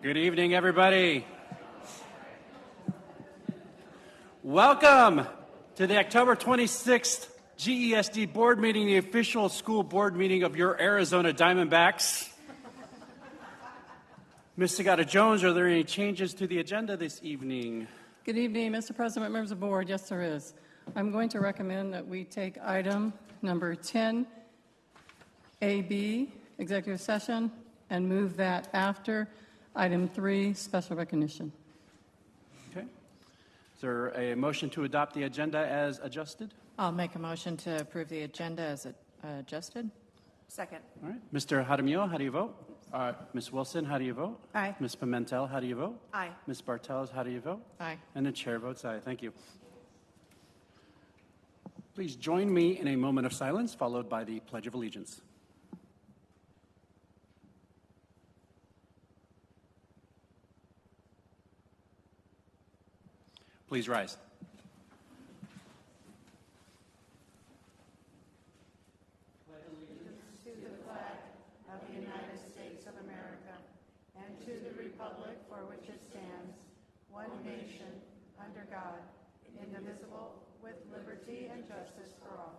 Good evening, everybody. Welcome to the October 26th GESD board meeting, the official school board meeting of your Arizona Diamondbacks. Ms. Sagata-Jones, are there any changes to the agenda this evening? Good evening, Mr. President, members of the board. Yes, there is. I'm going to recommend that we take item number 10AB, executive session, and move that after item 3, special recognition. Okay. Is there a motion to adopt the agenda as adjusted? I'll make a motion to approve the agenda as adjusted. Second. All right. Mr. Jaramillo, how do you vote? Ms. Wilson, how do you vote? Aye. Ms. Pimentel, how do you vote? Aye. Ms. Bartels, how do you vote? Aye. And the chair votes aye. Thank you. Please join me in a moment of silence, followed by the Pledge of Allegiance. Please rise. To the flag of the United States of America and to the republic for which it stands, one nation, under God, indivisible, with liberty and justice for all.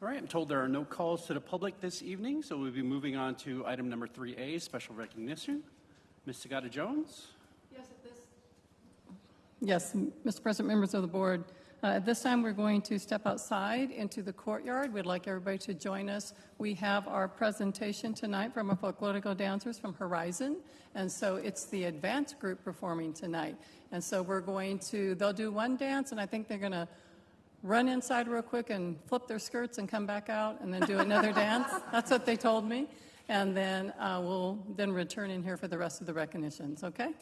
All right, I'm told there are no calls to the public this evening, so we'll be moving on to item number 3A, special recognition. Ms. Sagata-Jones? Yes, Mr. President, members of the board. At this time, we're going to step outside into the courtyard. We'd like everybody to join us. We have our presentation tonight from our folklorico dancers from Horizon, and so it's the advanced group performing tonight. And so they'll do one dance, and I think they're going to run inside real quick and flip their skirts and come back out and then do another dance. That's what they told me. And then we'll then return in here for the rest of the recognitions, okay?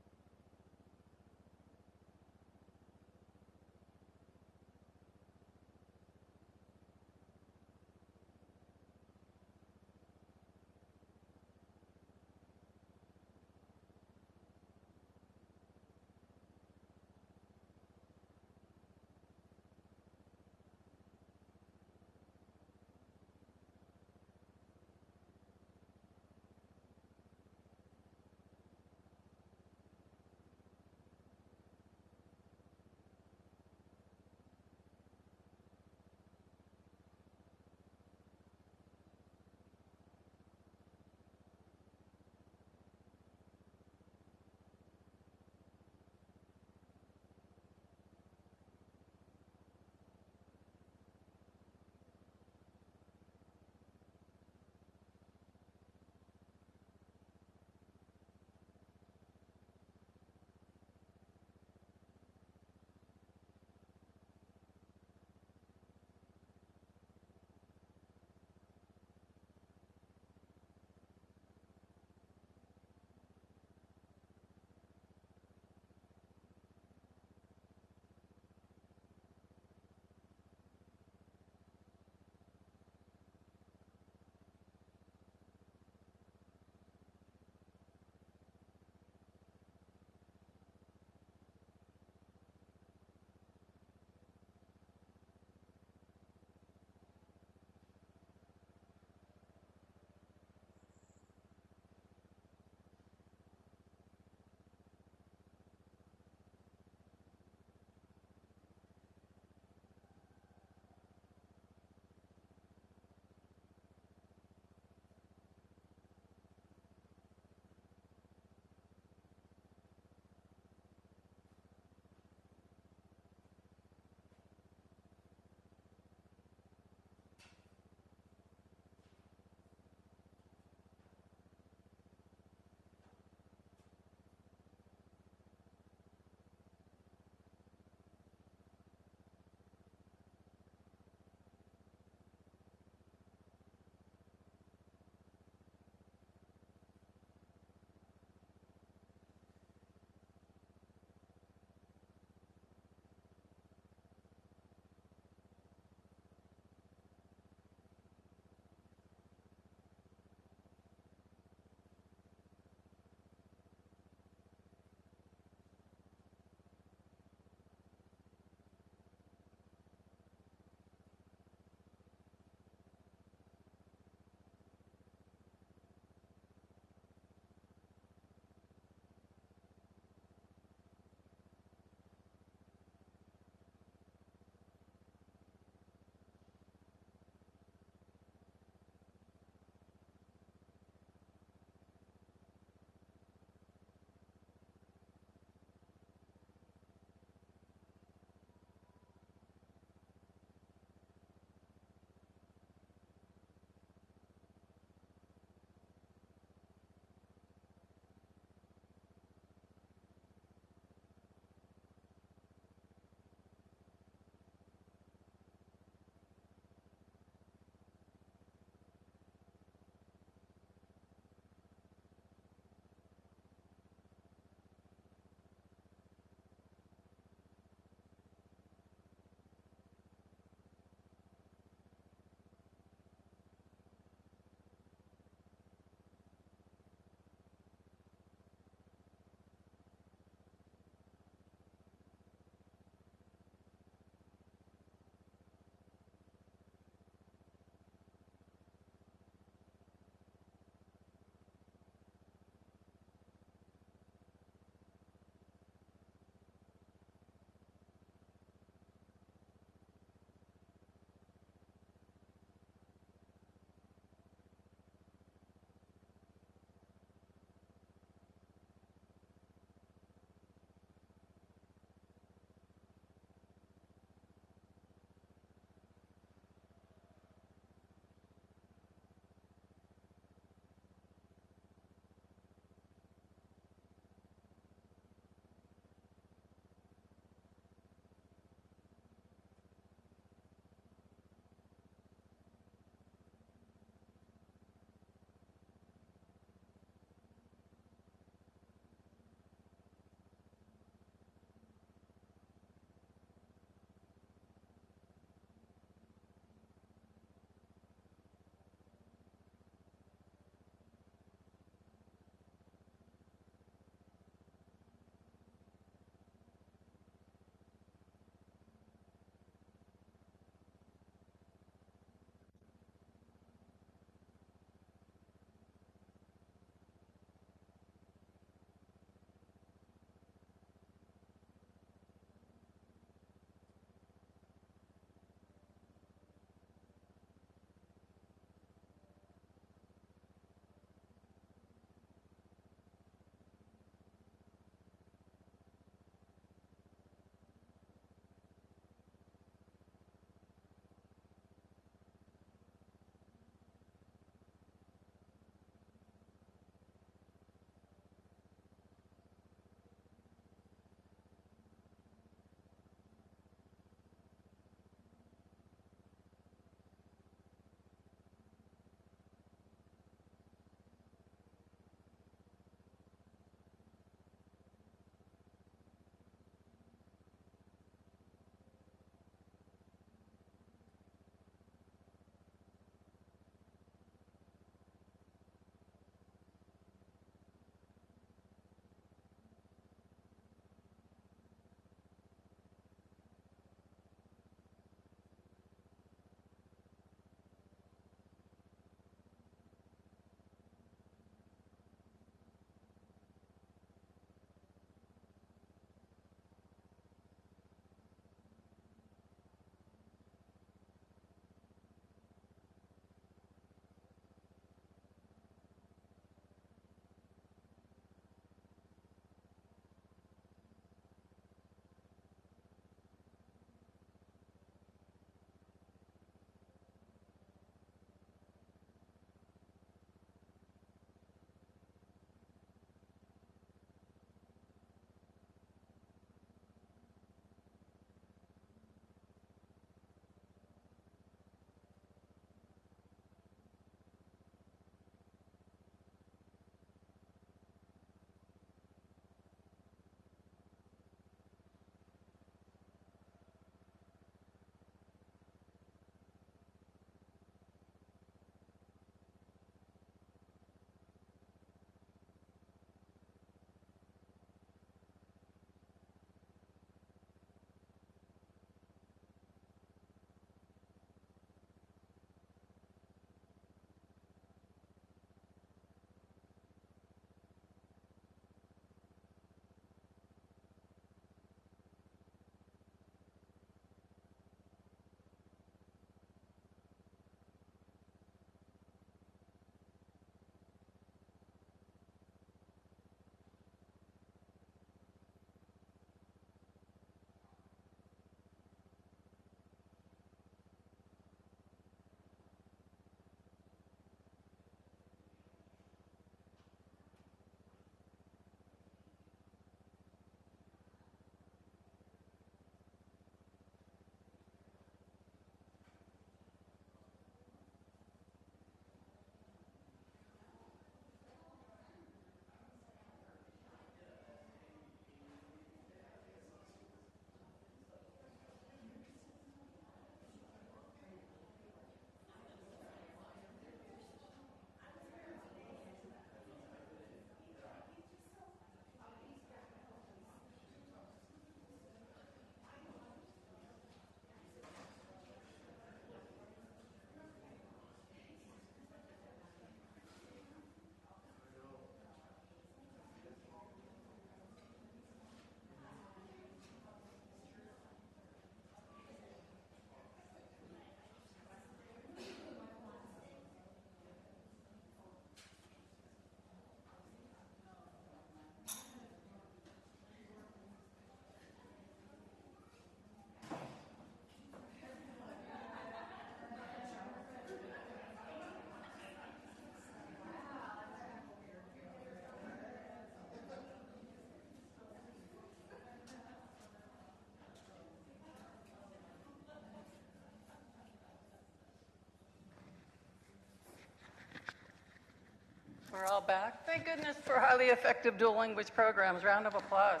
We're all back. Thank goodness for highly effective dual language programs. Round of applause.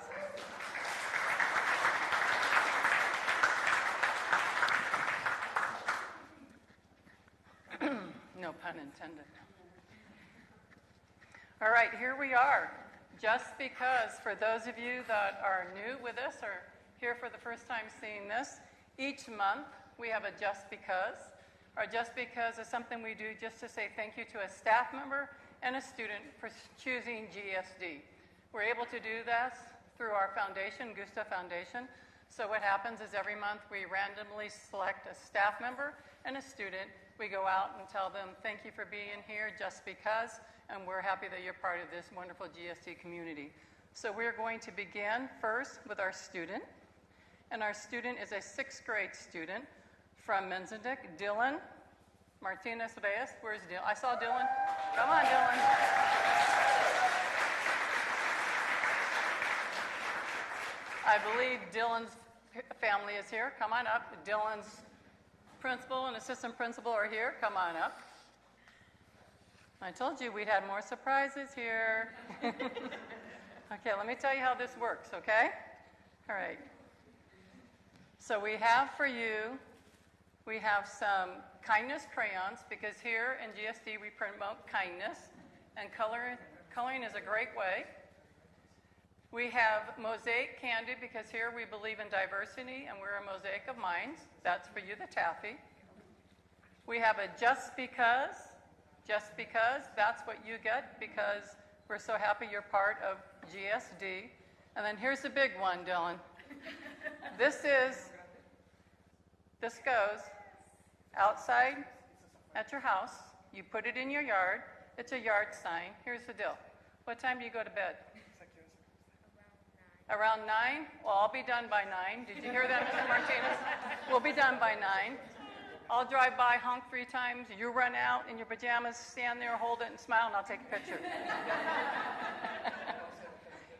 No pun intended. All right, here we are. Just because, for those of you that are new with us or here for the first time seeing this, each month we have a Just Because. Our Just Because is something we do just to say thank you to a staff member and a student for choosing GSD. We're able to do this through our foundation, Gustav Foundation. So what happens is every month we randomly select a staff member and a student. We go out and tell them, thank you for being here just because, and we're happy that you're part of this wonderful GSD community. So we're going to begin first with our student. And our student is a 6th grade student from Menzendick, Dylan Martinez Reyes. Where's Dylan? I saw Dylan. Come on, Dylan. I believe Dylan's family is here. Come on up. Dylan's principal and assistant principal are here. Come on up. I told you we'd have more surprises here. Okay, let me tell you how this works, okay? All right. So we have for you, we have some kindness crayons, because here in GSD we promote kindness, and coloring is a great way. We have mosaic candy, because here we believe in diversity and we're a mosaic of minds. That's for you, the taffy. We have a just because, that's what you get because we're so happy you're part of GSD. And then here's the big one, Dylan. This goes outside at your house. You put it in your yard. It's a yard sign. Here's the deal. What time do you go to bed? Around 9? Well, I'll be done by 9. Did you hear that, Mr. Martinez? We'll be done by 9. I'll drive by, honk 3 times. You run out in your pajamas, stand there, hold it, and smile, and I'll take a picture.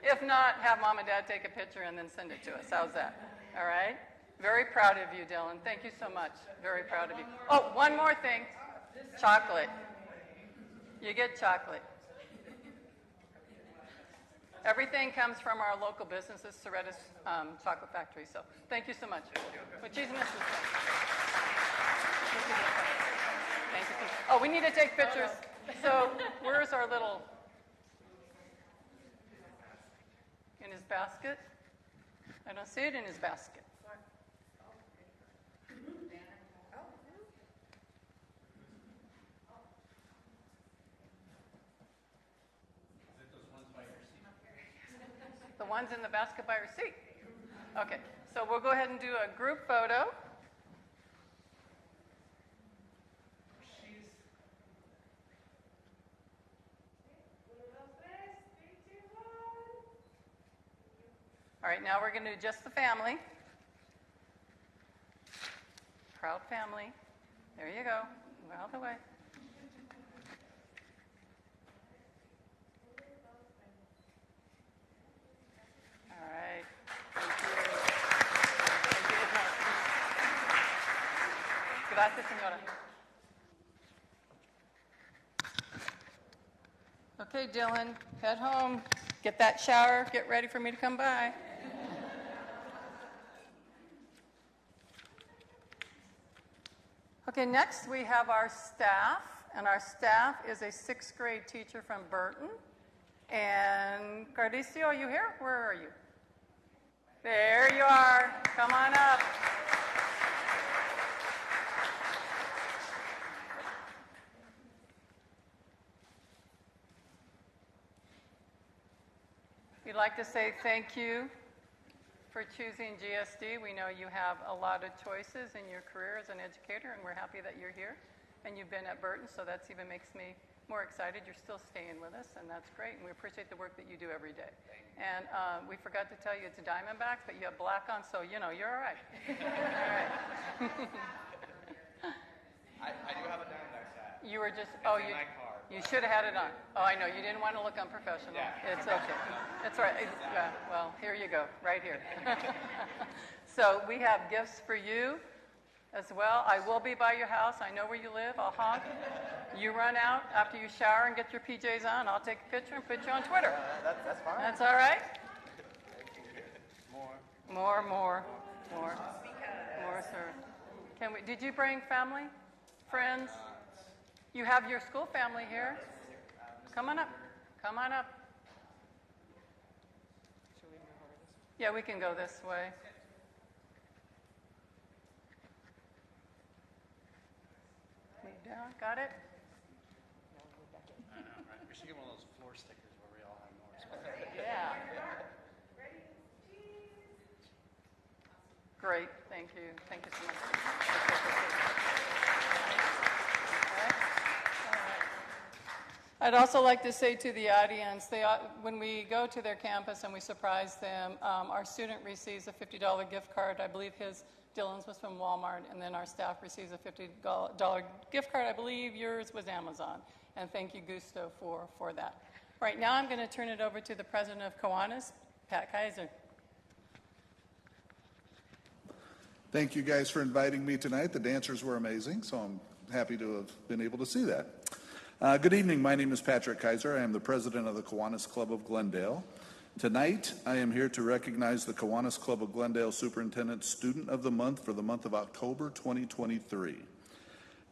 If not, have Mom and Dad take a picture and then send it to us. How's that? All right? Very proud of you, Dylan. Thank you so much. Very proud of you. Oh, one more thing. Chocolate. You get chocolate. Everything comes from our local businesses, Soretta's Chocolate Factory. So thank you so much. Muchísimas gracias. Thank you. Oh, we need to take pictures. So where's our little... In his basket? I don't see it in his basket. The ones in the basket by your seat. Okay, so we'll go ahead and do a group photo. All right, now we're going to do just the family. Proud family. There you go. Move out of the way. All right. Thank you. Gracias, señora. Okay, Dylan, head home. Get that shower. Get ready for me to come by. Okay, next we have our staff, and our staff is a 6th grade teacher from Burton. And Cardicio, are you here? Where are you? There you are. Come on up. We'd like to say thank you for choosing GSD. We know you have a lot of choices in your career as an educator, and we're happy that you're here. And you've been at Burton, so that even makes me more excited. You're still staying with us, and that's great. And we appreciate the work that you do every day. And we forgot to tell you it's Diamondbacks, but you have black on, so, you know, you're all right. All right. I do have a Diamondbacks hat. You were just, you should have had it on. Oh, I know, you didn't want to look unprofessional. Yeah. It's okay. It's all right. Well, here you go, right here. So we have gifts for you as well. I will be by your house. I know where you live. I'll honk. You run out after you shower and get your PJs on. I'll take a picture and put you on Twitter. That's fine. That's all right? More, sir. Did you bring family, friends? You have your school family here. Come on up. Come on up. Yeah, we can go this way. Lead down. Got it? I know, right? We should get one of those floor stickers where we all have more. Yeah. Great. Thank you. Thank you so much. I'd also like to say to the audience, when we go to their campus and we surprise them, our student receives a $50 gift card. I believe Dylan's was from Walmart, and then our staff receives a $50 gift card. I believe yours was Amazon. And thank you, Gusto, for that. Right now, I'm going to turn it over to the president of Kiwanis, Pat Kaiser. Thank you guys for inviting me tonight. The dancers were amazing, so I'm happy to have been able to see that. Good evening. My name is Patrick Kaiser. I am the president of the Kiwanis Club of Glendale. Tonight, I am here to recognize the Kiwanis Club of Glendale Superintendent Student of the Month for the month of October 2023.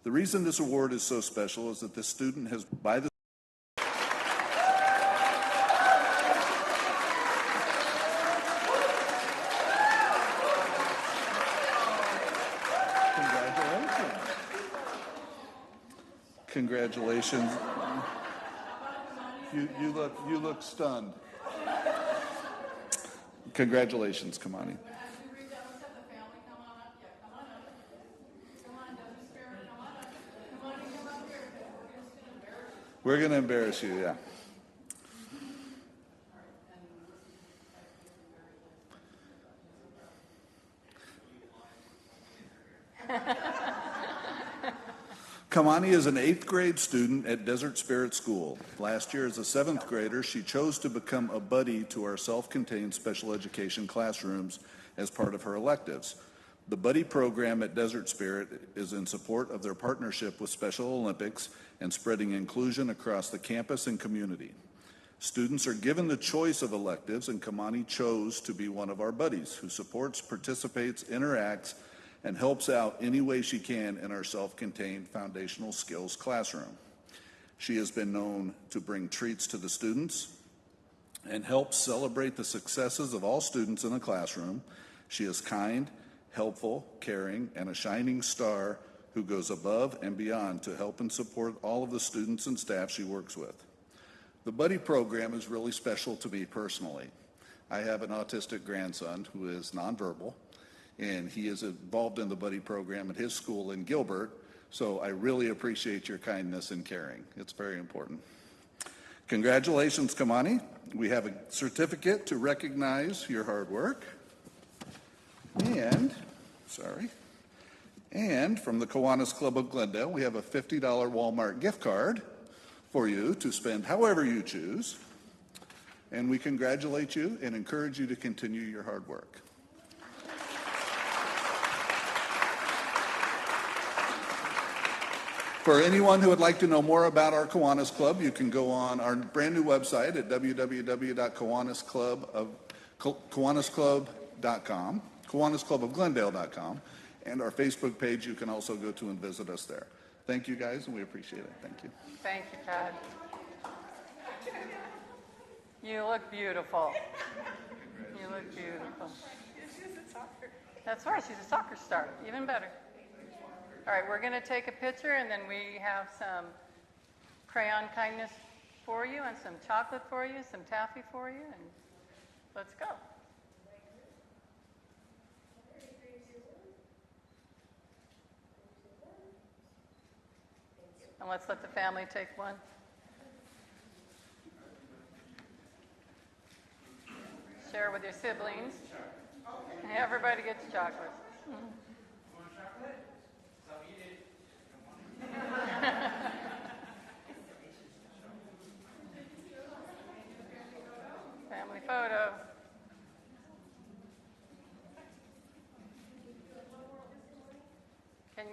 The reason this award is so special is that this student has, by the Congratulations. You look stunned. Congratulations, Kamani. We're going to embarrass you, yeah. Kamani is an 8th grade student at Desert Spirit School. Last year, as a 7th grader, she chose to become a buddy to our self-contained special education classrooms as part of her electives. The buddy program at Desert Spirit is in support of their partnership with Special Olympics and spreading inclusion across the campus and community. Students are given the choice of electives, and Kamani chose to be one of our buddies who supports, participates, interacts, and helps out any way she can in our self-contained foundational skills classroom. She has been known to bring treats to the students and help celebrate the successes of all students in the classroom. She is kind, helpful, caring, and a shining star who goes above and beyond to help and support all of the students and staff she works with. The Buddy program is really special to me personally. I have an autistic grandson who is nonverbal, and he is involved in the Buddy program at his school in Gilbert, so I really appreciate your kindness and caring. It's very important. Congratulations, Kamani. We have a certificate to recognize your hard work. And from the Kiwanis Club of Glendale, we have a $50 Walmart gift card for you to spend however you choose. And we congratulate you and encourage you to continue your hard work. For anyone who would like to know more about our Kiwanis Club, you can go on our brand new website at www.kiwanisclubofglendale.com, kiwanisclubofglendale.com, and our Facebook page. You can also go to and visit us there. Thank you, guys, and we appreciate it. Thank you. Thank you, Todd. You look beautiful. You look beautiful. That's right. She's a soccer star. Even better. All right, we're going to take a picture, and then we have some crayon kindness for you and some chocolate for you, some taffy for you, and let's go. And let's let the family take one. Share with your siblings. Everybody gets chocolate. Family photo.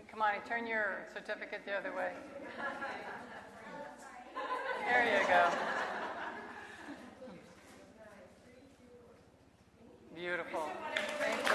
Come on, turn your certificate the other way. There you go. Beautiful. Thank you.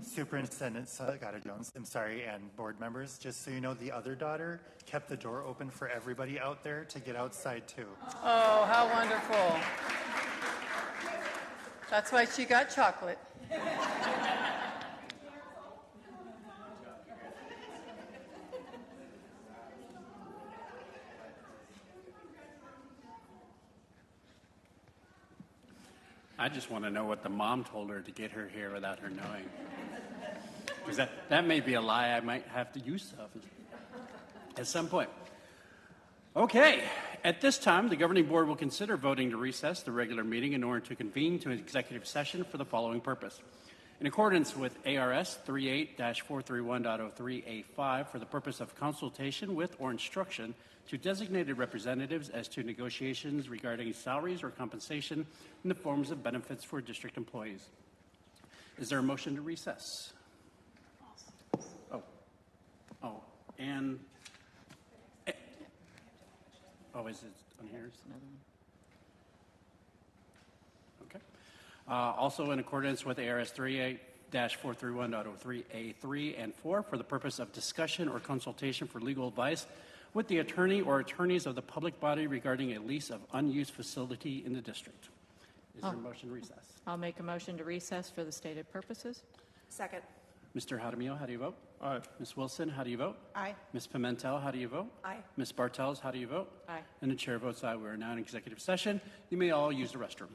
Superintendent Salgado Jones, I'm sorry, and board members, just so you know, the other daughter kept the door open for everybody out there to get outside too. Oh, how wonderful. That's why she got chocolate. I just want to know what the mom told her to get her here without her knowing. Because that may be a lie I might have to use of at some point. Okay, at this time, the governing board will consider voting to recess the regular meeting in order to convene to an executive session for the following purpose. In accordance with ARS 38-431.03A5, for the purpose of consultation with or instruction to designated representatives as to negotiations regarding salaries or compensation in the forms of benefits for district employees. Is there a motion to recess? And is it on here? Okay. Also in accordance with ARS 38-431.03A3 and 4, for the purpose of discussion or consultation for legal advice with the attorney or attorneys of the public body regarding a lease of unused facility in the district. Is there a motion to recess? I'll make a motion to recess for the stated purposes. Second. Mr. Jaramillo, how do you vote? Aye. Ms. Wilson, how do you vote? Aye. Ms. Pimentel, how do you vote? Aye. Ms. Bartels, how do you vote? Aye. And the chair votes aye. We are now in executive session. You may all use the restroom.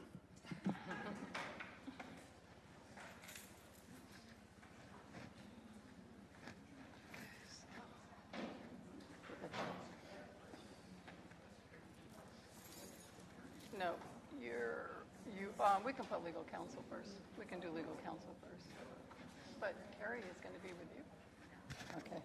No, we can put legal counsel first. We can do legal counsel first. But Harry is going to be with you. Okay.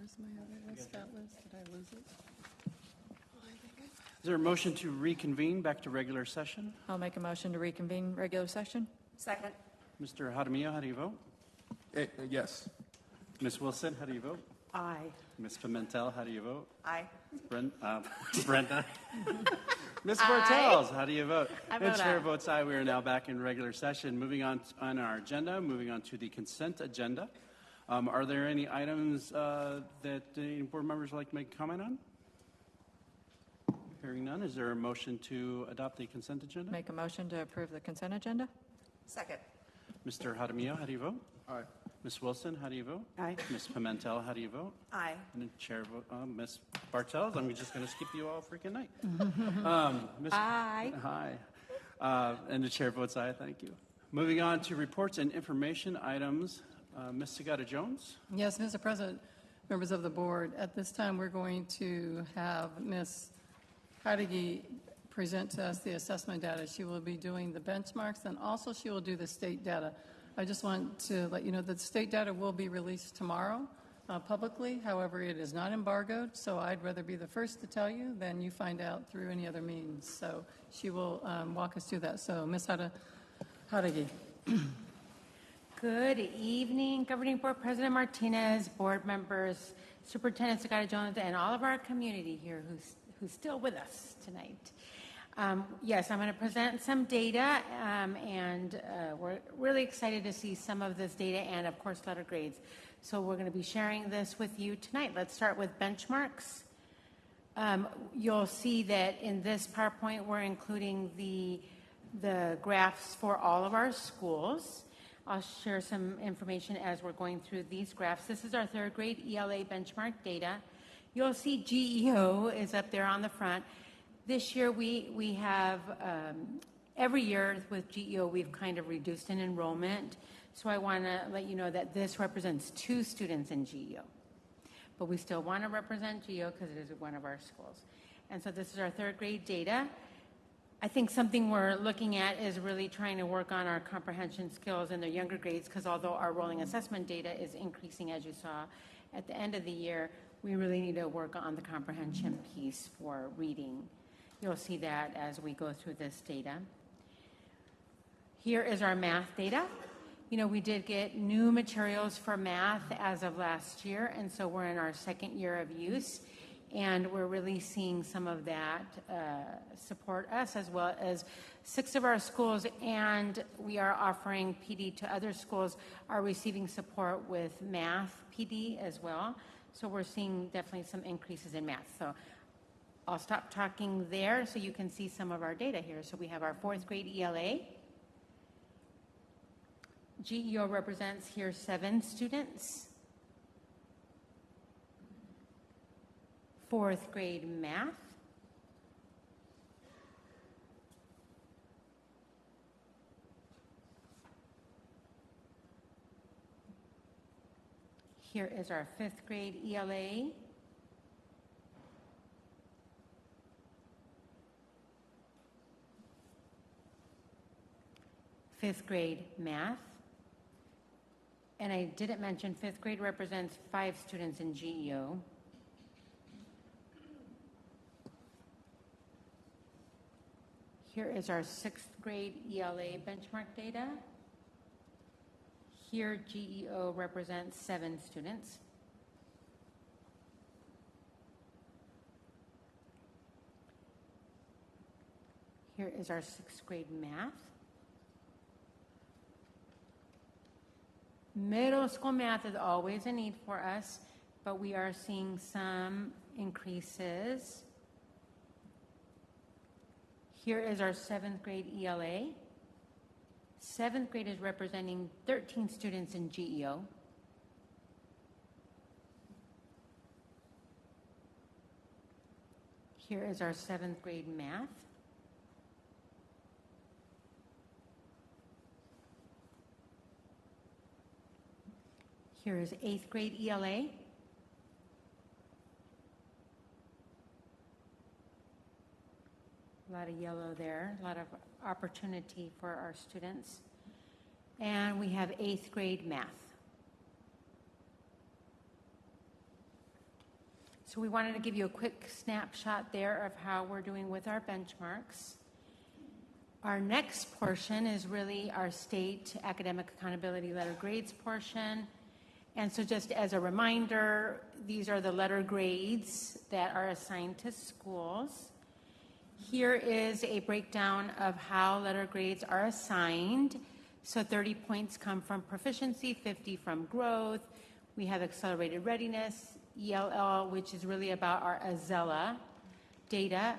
Where's my other list, that list? Did I lose it? Is there a motion to reconvene back to regular session? I'll make a motion to reconvene regular session. Second. Mr. Jaramillo, how do you vote? Yes. Ms. Wilson, how do you vote? Aye. Ms. Pimentel, how do you vote? Aye. Brenda? Ms. Bartels, how do you vote? I The vote chair aye. votes aye. We are now back in regular session. Moving on our agenda, moving on to the consent agenda. Are there any items that any board members would like to make a comment on? Hearing none, is there a motion to adopt the consent agenda? Make a motion to approve the consent agenda. Second. Mr. Jaramillo, how do you vote? Aye. Ms. Wilson, how do you vote? Aye. Ms. Pimentel, how do you vote? Aye. And the chair vote, Ms. Bartels, I'm just going to skip you all freaking night. Aye. Hi. And the chair votes aye, thank you. Moving on to reports and information items. Ms. Sagata Jones? Yes, Mr. President, members of the board, at this time, we're going to have Ms. Heidegge present to us the assessment data. She will be doing the benchmarks, and also she will do the state data. I just want to let you know that the state data will be released tomorrow publicly. However, it is not embargoed, so I'd rather be the first to tell you than you find out through any other means. So she will walk us through that. So Ms. Heidegge. Good evening, Governing Board President Martinez, board members, Superintendent Sagata Jones, and all of our community here who's still with us tonight. Yes, I'm going to present some data, and we're really excited to see some of this data and, of course, letter grades. So we're going to be sharing this with you tonight. Let's start with benchmarks. You'll see that in this PowerPoint, we're including the graphs for all of our schools. I'll share some information as we're going through these graphs. This is our third grade ELA benchmark data. You'll see GEO is up there on the front. This year we have, every year with GEO, we've kind of reduced in enrollment. So I want to let you know that this represents 2 students in GEO. But we still want to represent GEO because it is one of our schools. And so this is our third grade data. I think something we're looking at is really trying to work on our comprehension skills in their younger grades, because although our rolling assessment data is increasing, as you saw at the end of the year, we really need to work on the comprehension piece for reading. You'll see that as we go through this data. Here is our math data. You know, we did get new materials for math as of last year, and so we're in our second year of use, and we're really seeing some of that support us, as well as 6 of our schools, and we are offering PD to other schools, are receiving support with math PD as well. So we're seeing definitely some increases in math. So I'll stop talking there so you can see some of our data here. So we have our 4th grade ELA. GEO represents here 7 students. 4th grade math. Here is our 5th grade ELA. Fifth grade math. And I didn't mention 5th grade represents 5 students in GEO. Here is our 6th grade ELA benchmark data. Here, GEO represents 7 students. Here is our 6th grade math. Middle school math is always a need for us, but we are seeing some increases. Here is our 7th grade ELA. 7th grade is representing 13 students in GEO. Here is our 7th grade math. Here is 8th grade ELA. A lot of yellow there, a lot of opportunity for our students. And we have 8th grade math. So we wanted to give you a quick snapshot there of how we're doing with our benchmarks. Our next portion is really our state academic accountability letter grades portion. And so just as a reminder, these are the letter grades that are assigned to schools. Here is a breakdown of how letter grades are assigned. So 30 points come from proficiency, 50 from growth. We have accelerated readiness, ELL, which is really about our AZELA data,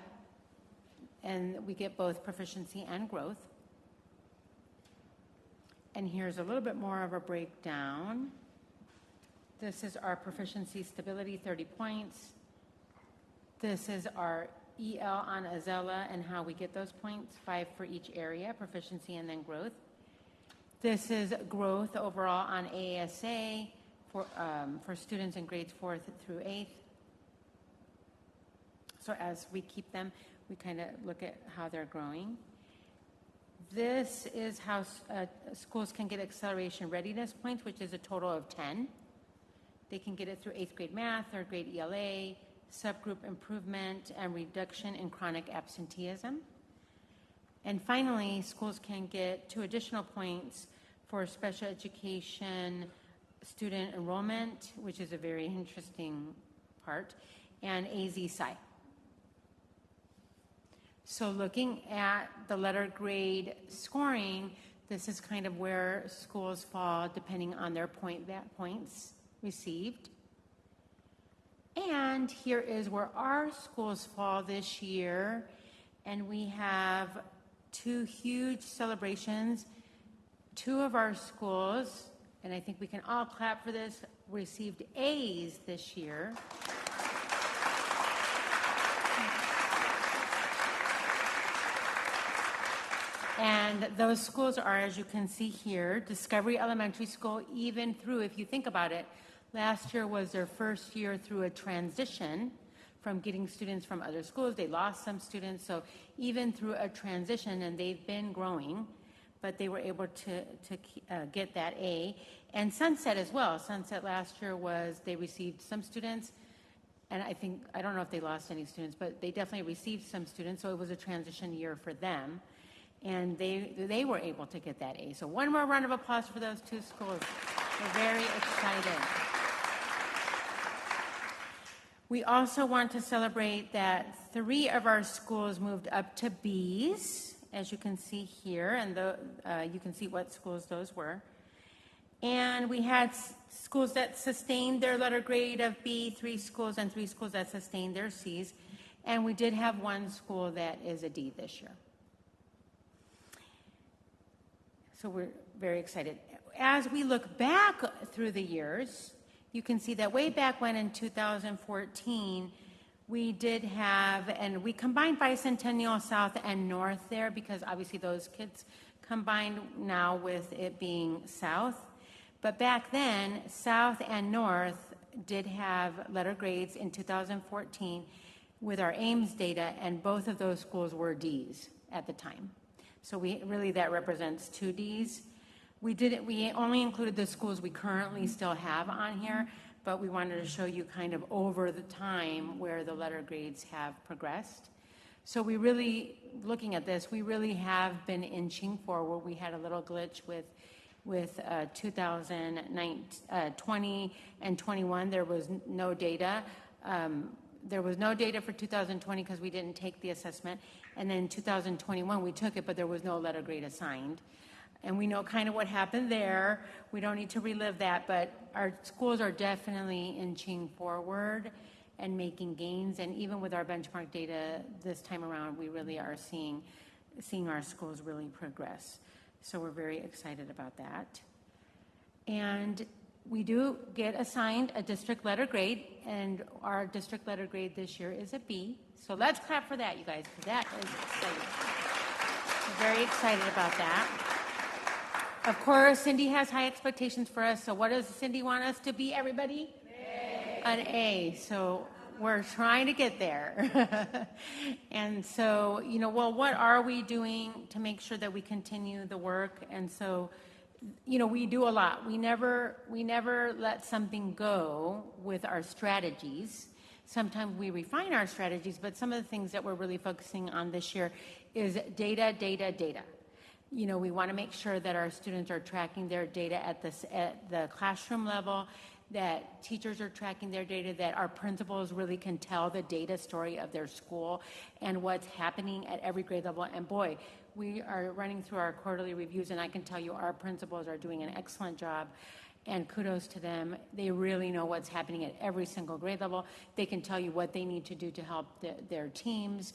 and we get both proficiency and growth. And here's a little bit more of a breakdown. This is our proficiency stability, 30 points. This is our EL on AZELA and how we get those points, 5 for each area, proficiency and then growth. This is growth overall on ASA for students in grades 4th through 8th. So as we keep them, we kind of look at how they're growing. This is how schools can get acceleration readiness points, which is a total of 10. They can get it through 8th grade math, 3rd grade ELA, subgroup improvement, and reduction in chronic absenteeism. And finally, schools can get 2 additional points for special education student enrollment, which is a very interesting part, and AZ Sci. So looking at the letter grade scoring, this is kind of where schools fall depending on their points received. And here is where our schools fall this year. And we have 2 huge celebrations. 2 of our schools, and I think we can all clap for this, received A's this year. And those schools are, as you can see here, Discovery Elementary School, even through, if you think about it, last year was their first year through a transition from getting students from other schools. They lost some students, so even through a transition, and they've been growing, but they were able to get that A. And Sunset as well. Sunset last year they received some students, and I don't know if they lost any students, but they definitely received some students, so it was a transition year for them. And they were able to get that A. So one more round of applause for those 2 schools. We're very excited. We also want to celebrate that 3 of our schools moved up to B's, as you can see here, and you can see what schools those were. And we had schools that sustained their letter grade of B, 3 schools, and 3 schools that sustained their C's. And we did have 1 school that is a D this year. So we're very excited. As we look back through the years, you can see that way back when in 2014, we did have, and we combined Bicentennial South and North there because obviously those kids combined now with it being South. But back then, South and North did have letter grades in 2014 with our Ames data, and both of those schools were Ds at the time. So that represents 2 Ds. We only included the schools we currently still have on here, but we wanted to show you kind of over the time where the letter grades have progressed. So looking at this, we really have been inching forward. We had a little glitch with 2020 and 21. There was no data. There was no data for 2020 because we didn't take the assessment. And then 2021, we took it, but there was no letter grade assigned. And we know kind of what happened there. We don't need to relive that, but our schools are definitely inching forward and making gains. And even with our benchmark data this time around, we really are seeing our schools really progress. So we're very excited about that. And we do get assigned a district letter grade, and our district letter grade this year is a B. So let's clap for that, you guys, because that is exciting. We're very excited about that. Of course, Cindy has high expectations for us. So what does Cindy want us to be, everybody? An A. So we're trying to get there. And so, what are we doing to make sure that we continue the work? And so, we do a lot. We never let something go with our strategies sometimes we refine our strategies, but some of the things that we're really focusing on this year is data, data, data. You know, we want to make sure that our students are tracking their data at the classroom level, that teachers are tracking their data, that our principals really can tell the data story of their school and what's happening at every grade level. And boy, we are running through our quarterly reviews, and I can tell you our principals are doing an excellent job, and kudos to them. They really know what's happening at every single grade level. They can tell you what they need to do to help their teams,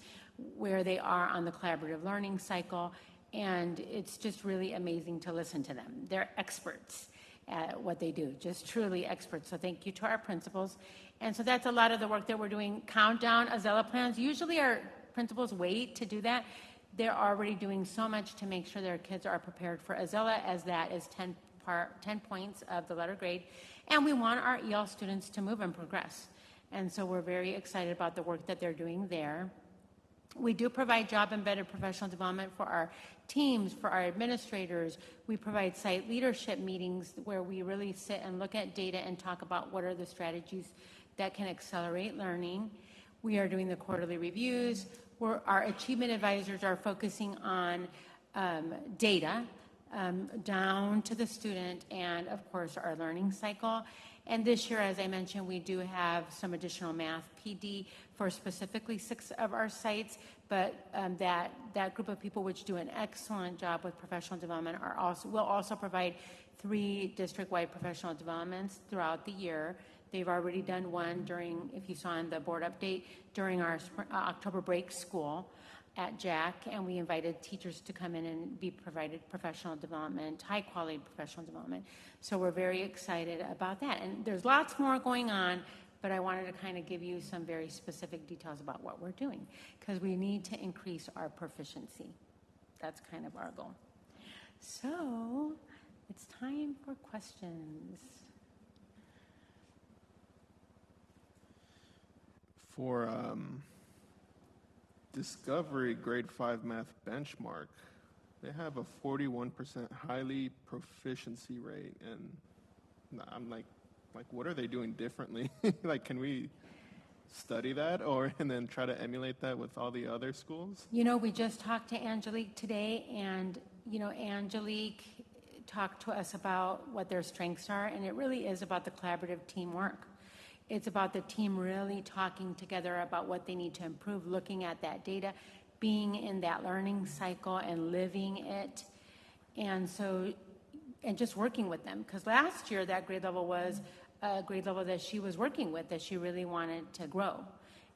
where they are on the collaborative learning cycle, and it's just really amazing to listen to them. They're experts at what they do, just truly experts. So thank you to our principals. And so that's a lot of the work that we're doing. Countdown, Azella plans. Usually our principals wait to do that. They're already doing so much to make sure their kids are prepared for Azella, as that is 10 points of the letter grade. And we want our EL students to move and progress. And so we're very excited about the work that they're doing there. We do provide job-embedded professional development for our teams, for our administrators. We provide site leadership meetings where we really sit and look at data and talk about what are the strategies that can accelerate learning. We are doing the quarterly reviews. Our achievement advisors are focusing on data down to the student and, of course, our learning cycle. And this year, as I mentioned, we do have some additional math PD for specifically 6 of our sites, but that group of people which do an excellent job with professional development will also provide 3 district-wide professional developments throughout the year. They've already done one during, if you saw in the board update, during our October break school at Jack, and we invited teachers to come in and be provided professional development, high quality professional development. So we're very excited about that. And there's lots more going on, but I wanted to kind of give you some very specific details about what we're doing, because we need to increase our proficiency. That's kind of our goal. So it's time for questions. For Discovery Grade 5 Math Benchmark, they have a 41% highly proficiency rate, and I'm like, what are they doing differently? Like, can we study that and then try to emulate that with all the other schools? You know, we just talked to Angelique today, and, you know, Angelique talked to us about what their strengths are, and it really is about the collaborative teamwork. It's about the team really talking together about what they need to improve, looking at that data, being in that learning cycle and living it. And so, and just working with them. Because last year, that grade level was a grade level that she was working with, that she really wanted to grow.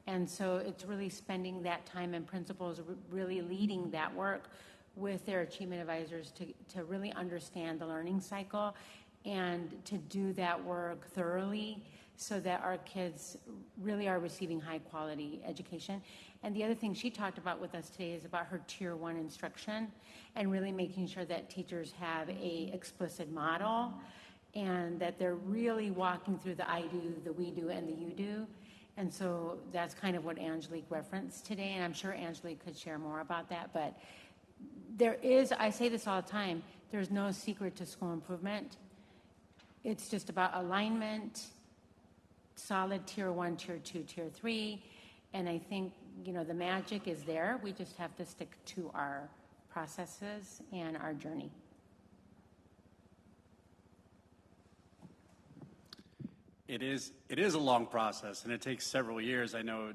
And so it's really spending that time, and principals really leading that work with their achievement advisors to really understand the learning cycle and to do that work thoroughly, so that our kids really are receiving high quality education. And the other thing she talked about with us today is about her Tier 1 instruction, and really making sure that teachers have a explicit model, and that they're really walking through the I do, the we do, and the you do. And so that's kind of what Angelique referenced today, and I'm sure Angelique could share more about that. But there is, I say this all the time, there's no secret to school improvement. It's just about alignment, solid Tier 1, Tier 2, Tier 3, and I think, you know, the magic is there. We just have to stick to our processes and our journey. It is a long process, and it takes several years. I know,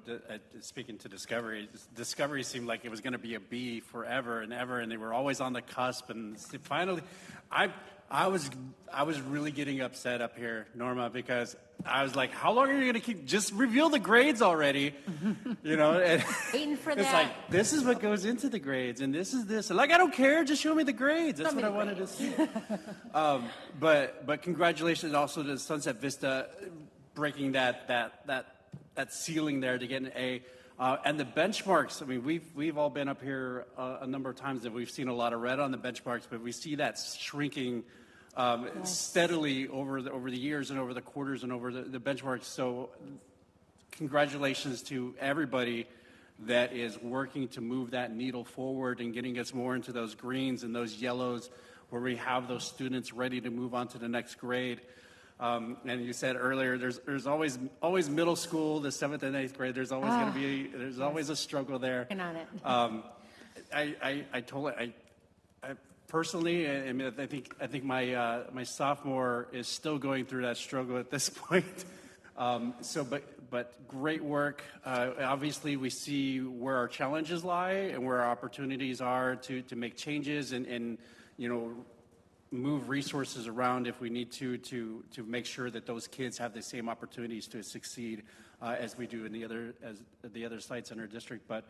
speaking to Discovery seemed like it was going to be a B forever and ever, and they were always on the cusp. And finally, I was really getting upset up here, Norma, because I was like, how long are you going to keep, just reveal the grades already, you know? And Waiting for it's that. like, this is what goes into the grades, and this is this. And like, I don't care, just show me the grades. That's what I wanted to see. But congratulations also to Sunset Vista breaking that ceiling there to get an A. And the benchmarks, I mean, we've all been up here a number of times, and we've seen a lot of red on the benchmarks, but we see that shrinking steadily over the years and over the quarters and over the benchmarks. So congratulations to everybody that is working to move that needle forward and getting us more into those greens and those yellows, where we have those students ready to move on to the next grade. And you said earlier, there's always middle school, the 7th and 8th grade. There's always going to be always a struggle there. Working on it. I told I personally, I mean, I think my sophomore is still going through that struggle at this point. But great work. Obviously, we see where our challenges lie and where our opportunities are to make changes and move resources around if we need to make sure that those kids have the same opportunities to succeed as we do in the other sites in our district. But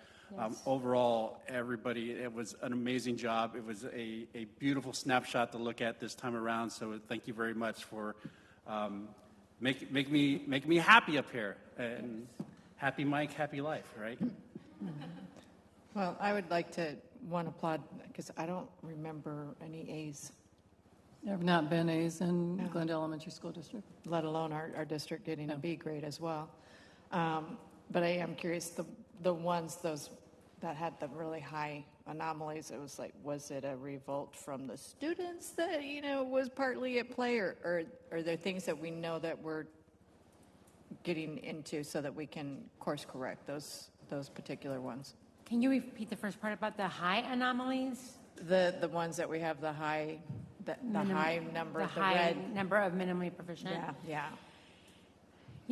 overall, everybody, it was an amazing job. It was a beautiful snapshot to look at this time around. So thank you very much for make me happy up here. And happy Mike, happy life, right? Well, I would like to applaud because I don't remember any A's, There have not been A's in Glendale Elementary School District. let alone our district getting a B grade as well. But I am curious, the ones that had the really high anomalies, it was like, was it a revolt from the students that, was partly at play, or are there things that we know that we're getting into so that we can course correct those particular ones? Can you repeat the first part about the high anomalies? The ones that we have the high number, The high number of minimally proficient? Yeah.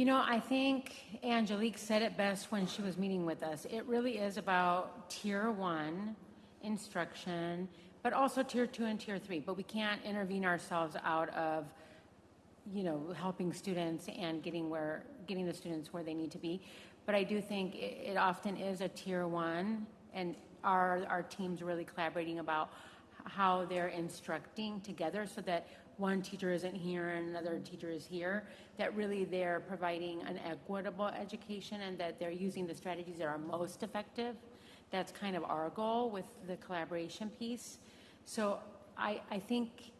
I think Angelique said it best when she was meeting with us. It really is about Tier 1 instruction, but also Tier 2 and Tier 3. But we can't intervene ourselves out of, helping students and getting the students where they need to be. But I do think it often is a Tier 1, and our teams really collaborating about how they're instructing together so that one teacher isn't here and another teacher is here, that really they're providing an equitable education and that they're using the strategies that are most effective. That's kind of our goal with the collaboration piece. So I think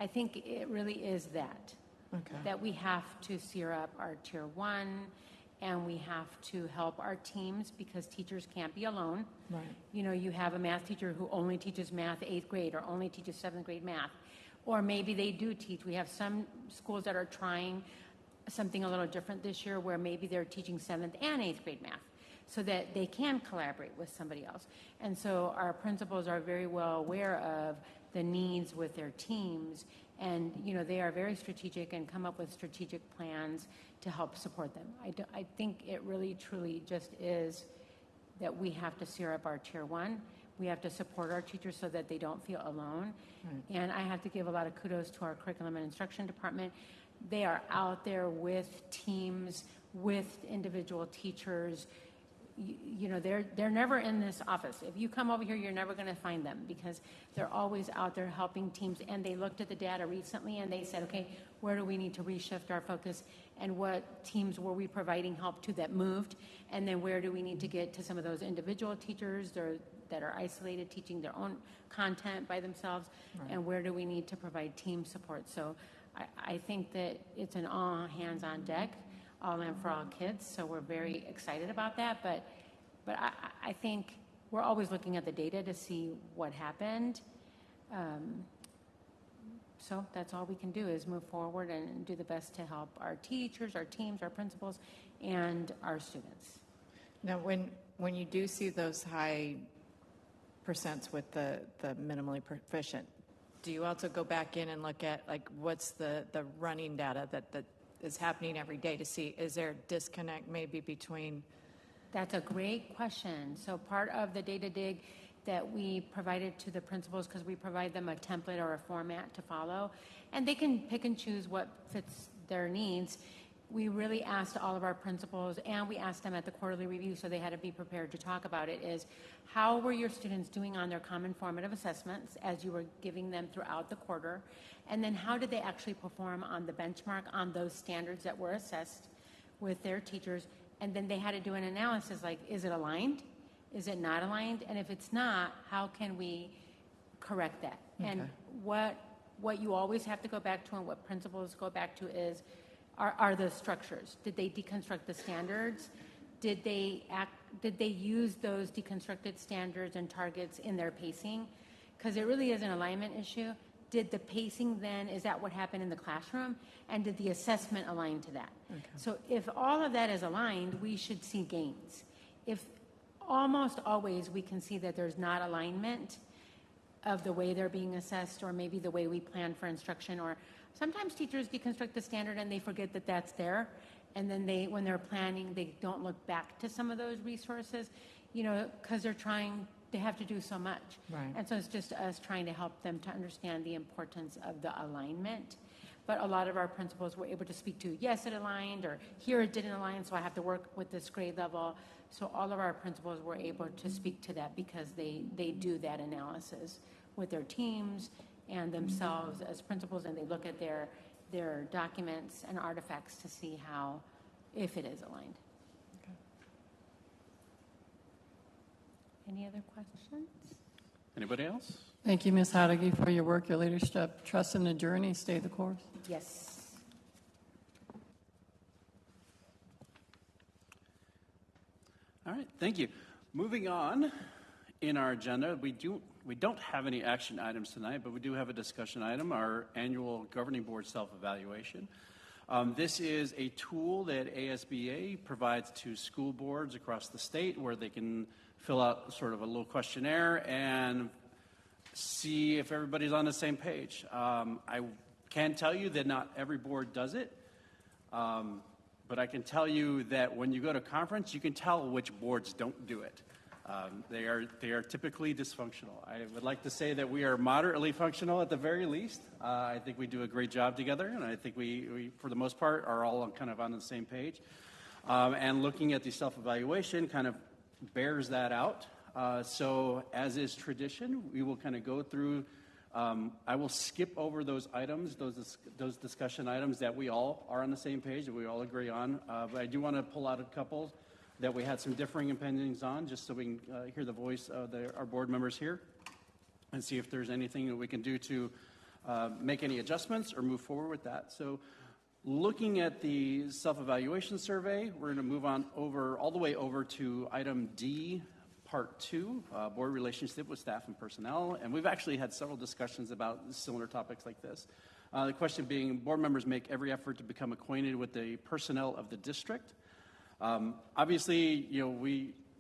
it really is that. Okay. That we have to sear up our Tier 1 and we have to help our teams because teachers can't be alone. Right. You have a math teacher who only teaches math 8th grade or only teaches 7th grade math. Or maybe they do teach. We have some schools that are trying something a little different this year where maybe they're teaching 7th and 8th grade math so that they can collaborate with somebody else. And so our principals are very well aware of the needs with their teams, and they are very strategic and come up with strategic plans to help support them. I think it really truly just is that we have to sear up our Tier 1. We have to support our teachers so that they don't feel alone. Right. And I have to give a lot of kudos to our curriculum and instruction department. They are out there with teams, with individual teachers. They're never in this office. If you come over here, you're never going to find them because they're always out there helping teams. And they looked at the data recently and they said, okay, where do we need to reshift our focus and what teams were we providing help to that moved? And then where do we need to get to some of those individual teachers that are isolated, teaching their own content by themselves? Right. And where do we need to provide team support? So I think that it's an all hands on deck, all in for all kids. So we're very excited about that. But I think we're always looking at the data to see what happened. So that's all we can do is move forward and do the best to help our teachers, our teams, our principals, and our students. Now, when you do see those high percents with the minimally proficient, do you also go back in and look at what's the running data that is happening every day to see, is there a disconnect maybe between? That's a great question. So part of the data dig that we provided to the principals, because we provide them a template or a format to follow, and they can pick and choose what fits their needs. We really asked all of our principals, and we asked them at the quarterly review, so they had to be prepared to talk about it, is how were your students doing on their common formative assessments as you were giving them throughout the quarter? And then how did they actually perform on the benchmark on those standards that were assessed with their teachers? And then they had to do an analysis like, is it aligned? Is it not aligned? And if it's not, how can we correct that? Okay. And what you always have to go back to and what principals go back to is, are the structures. Did they deconstruct the standards? Did they use those deconstructed standards and targets in their pacing? Because it really is an alignment issue. did the pacing then, is that what happened in the classroom? And did the assessment align to that? So if all of that is aligned, we should see gains. If almost always we can see that there's not alignment of the way they're being assessed, or maybe the way we plan for instruction, or sometimes teachers deconstruct the standard and they forget that that's there. And then when they're planning, they don't look back to some of those resources, because they have to do so much. Right. And so it's just us trying to help them to understand the importance of the alignment. But a lot of our principals were able to speak to, yes, it aligned, or here it didn't align, so I have to work with this grade level. So all of our principals were able to speak to that because they do that analysis with their teams and themselves as principals, and they look at their documents and artifacts to see if it is aligned. Any other questions? Anybody else? Thank you, Ms. Hadagi, for your work, your leadership. Trust in the journey. Stay the course. Yes. All right, thank you. Moving on in our agenda, we don't have any action items tonight, but we do have a discussion item, our annual governing board self-evaluation. This is a tool that ASBA provides to school boards across the state where they can fill out sort of a little questionnaire and see if everybody's on the same page. I can tell you that not every board does it, but I can tell you that when you go to conference, you can tell which boards don't do it. They are typically dysfunctional. I would like to say that we are moderately functional at the very least. I think we do a great job together, and I think we for the most part, are all kind of on the same page. And looking at the self-evaluation kind of bears that out. So as is tradition, we will kind of go through, I will skip over those items, those discussion items that we all are on the same page, that we all agree on. But I do want to pull out a couple that we had some differing opinions on, just so we can hear the voice of our board members here and see if there's anything that we can do to make any adjustments or move forward with that. So looking at the self-evaluation survey, we're going to move on all the way over to item D, Part 2, board relationship with staff and personnel. And we've actually had several discussions about similar topics like this. The question being, board members make every effort to become acquainted with the personnel of the district. Obviously,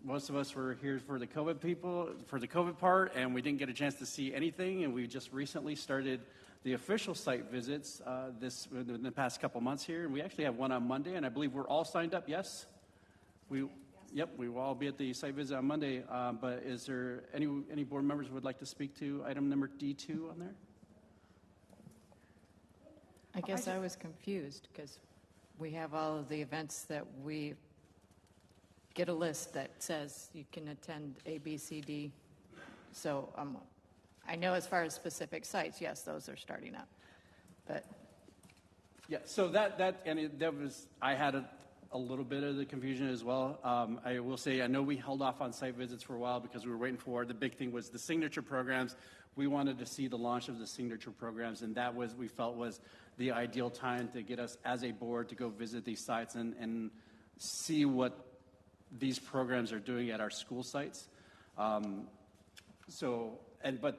most of us were here for the COVID part, and we didn't get a chance to see anything. And we just recently started the official site visits in the past couple months here, and we actually have one on Monday, and I believe we're all signed up. Yes, Yep, we will all be at the site visit on Monday. But is there any board members who would like to speak to item number D2 on there? I guess I was confused because we have all of the events that we get a list that says you can attend A, B, C, D. So I know as far as specific sites, yes, those are starting up. But yeah, so I had a little bit of the confusion as well. I will say, I know we held off on site visits for a while because we were waiting for, the big thing was the signature programs. We wanted to see the launch of the signature programs, and that we felt was the ideal time to get us as a board to go visit these sites and see what these programs are doing at our school sites. But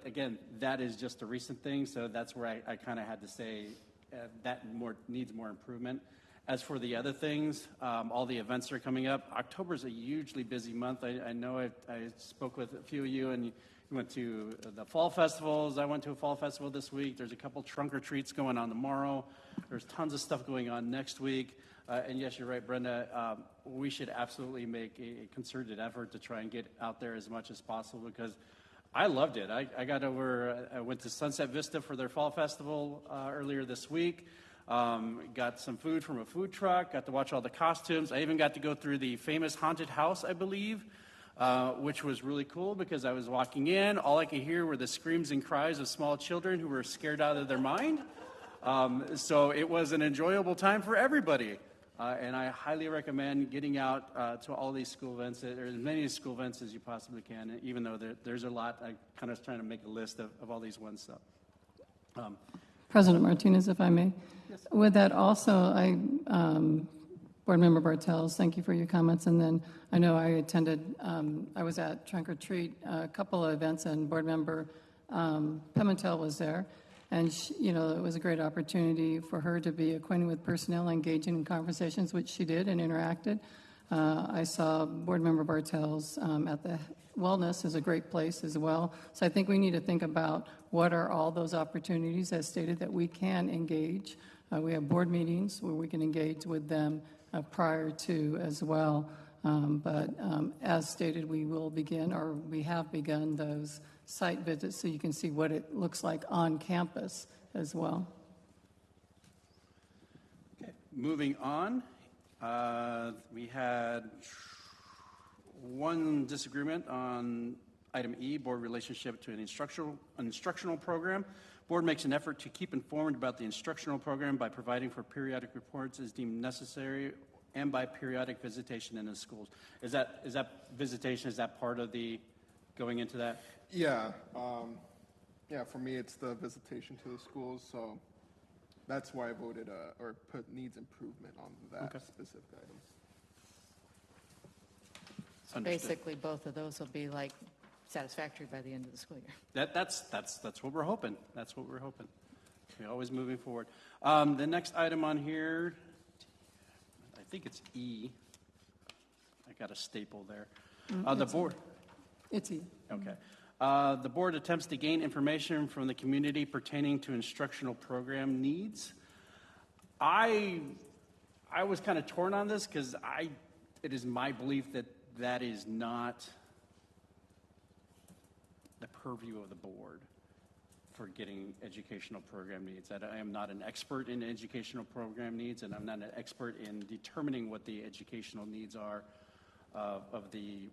again, that is just a recent thing, so that's where I kind of had to say that needs more improvement. As for the other things, all the events are coming up. October is a hugely busy month. I know I spoke with a few of you, and you went to the fall festivals. I went to a fall festival this week. There's a couple trunk or treats going on tomorrow. There's tons of stuff going on next week. And yes, you're right, Brenda. We should absolutely make a concerted effort to try and get out there as much as possible because I loved it. I went to Sunset Vista for their fall festival earlier this week. Got some food from a food truck, got to watch all the costumes. I even got to go through the famous haunted house, I believe, which was really cool because I was walking in. All I could hear were the screams and cries of small children who were scared out of their mind. So it was an enjoyable time for everybody. And I highly recommend getting out to all these school events, or as many school events as you possibly can, even though there's a lot. I kind of trying to make a list of all these ones. So. President Martinez, if I may. Yes. With that also, Board Member Bartels, thank you for your comments. And then I know I attended, I was at Trunk or Treat, a couple of events, and Board Member Pimentel was there. And, it was a great opportunity for her to be acquainted with personnel, engaging in conversations, which she did and interacted. I saw Board Member Bartels at the Wellness is a great place as well. So I think we need to think about what are all those opportunities, as stated, that we can engage. We have board meetings where we can engage with them prior to as well. But as stated, we will begin, or we have begun, those site visits so you can see what it looks like on campus as well. Okay, moving on. We had one disagreement on item E, board relationship to an instructional program. Board makes an effort to keep informed about the instructional program by providing for periodic reports as deemed necessary and by periodic visitation in the schools. Is that visitation, is that part of the going into that? Yeah, for me, it's the visitation to the schools, so that's why I voted or put needs improvement on that specific item. Understood. Basically, both of those will be like satisfactory by the end of the school year. That's what we're hoping. That's what we're hoping. We're always moving forward. The next item on here, I think it's E. I got a staple there. The board. It's E. Okay. The board attempts to gain information from the community pertaining to instructional program needs. I was kind of torn on this because it is my belief that is not the purview of the board for getting educational program needs. I am not an expert in educational program needs, and I'm not an expert in determining what the educational needs are of the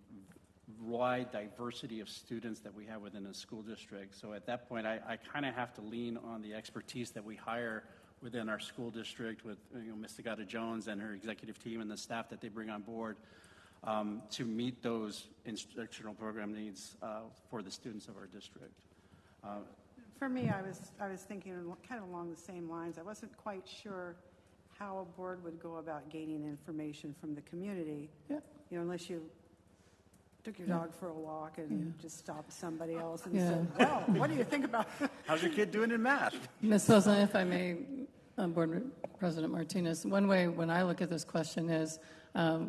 wide diversity of students that we have within a school district. So at that point, I kind of have to lean on the expertise that we hire within our school district with Ms. Tagata-Jones and her executive team and the staff that they bring on board to meet those instructional program needs for the students of our district. For me, I was thinking kind of along the same lines. I wasn't quite sure how a board would go about gaining information from the community, unless you took your dog for a walk and just stopped somebody else and said, well, what do you think about How's your kid doing in math? Ms. Sosa, if I may, Board President Martinez, one way when I look at this question is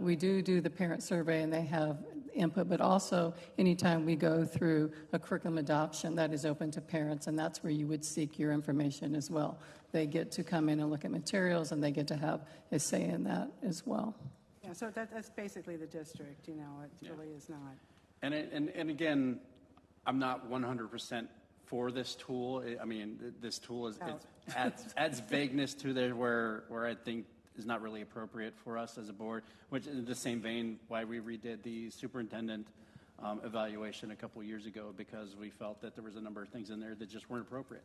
we do the parent survey and they have input, but also anytime we go through a curriculum adoption, that is open to parents, and that's where you would seek your information as well. They get to come in and look at materials, and they get to have a say in that as well. Yeah, so that's basically the district, it really is not. And again, I'm not 100% for this tool. I mean, this tool adds vagueness to there where I think is not really appropriate for us as a board, which in the same vein why we redid the superintendent evaluation a couple years ago, because we felt that there was a number of things in there that just weren't appropriate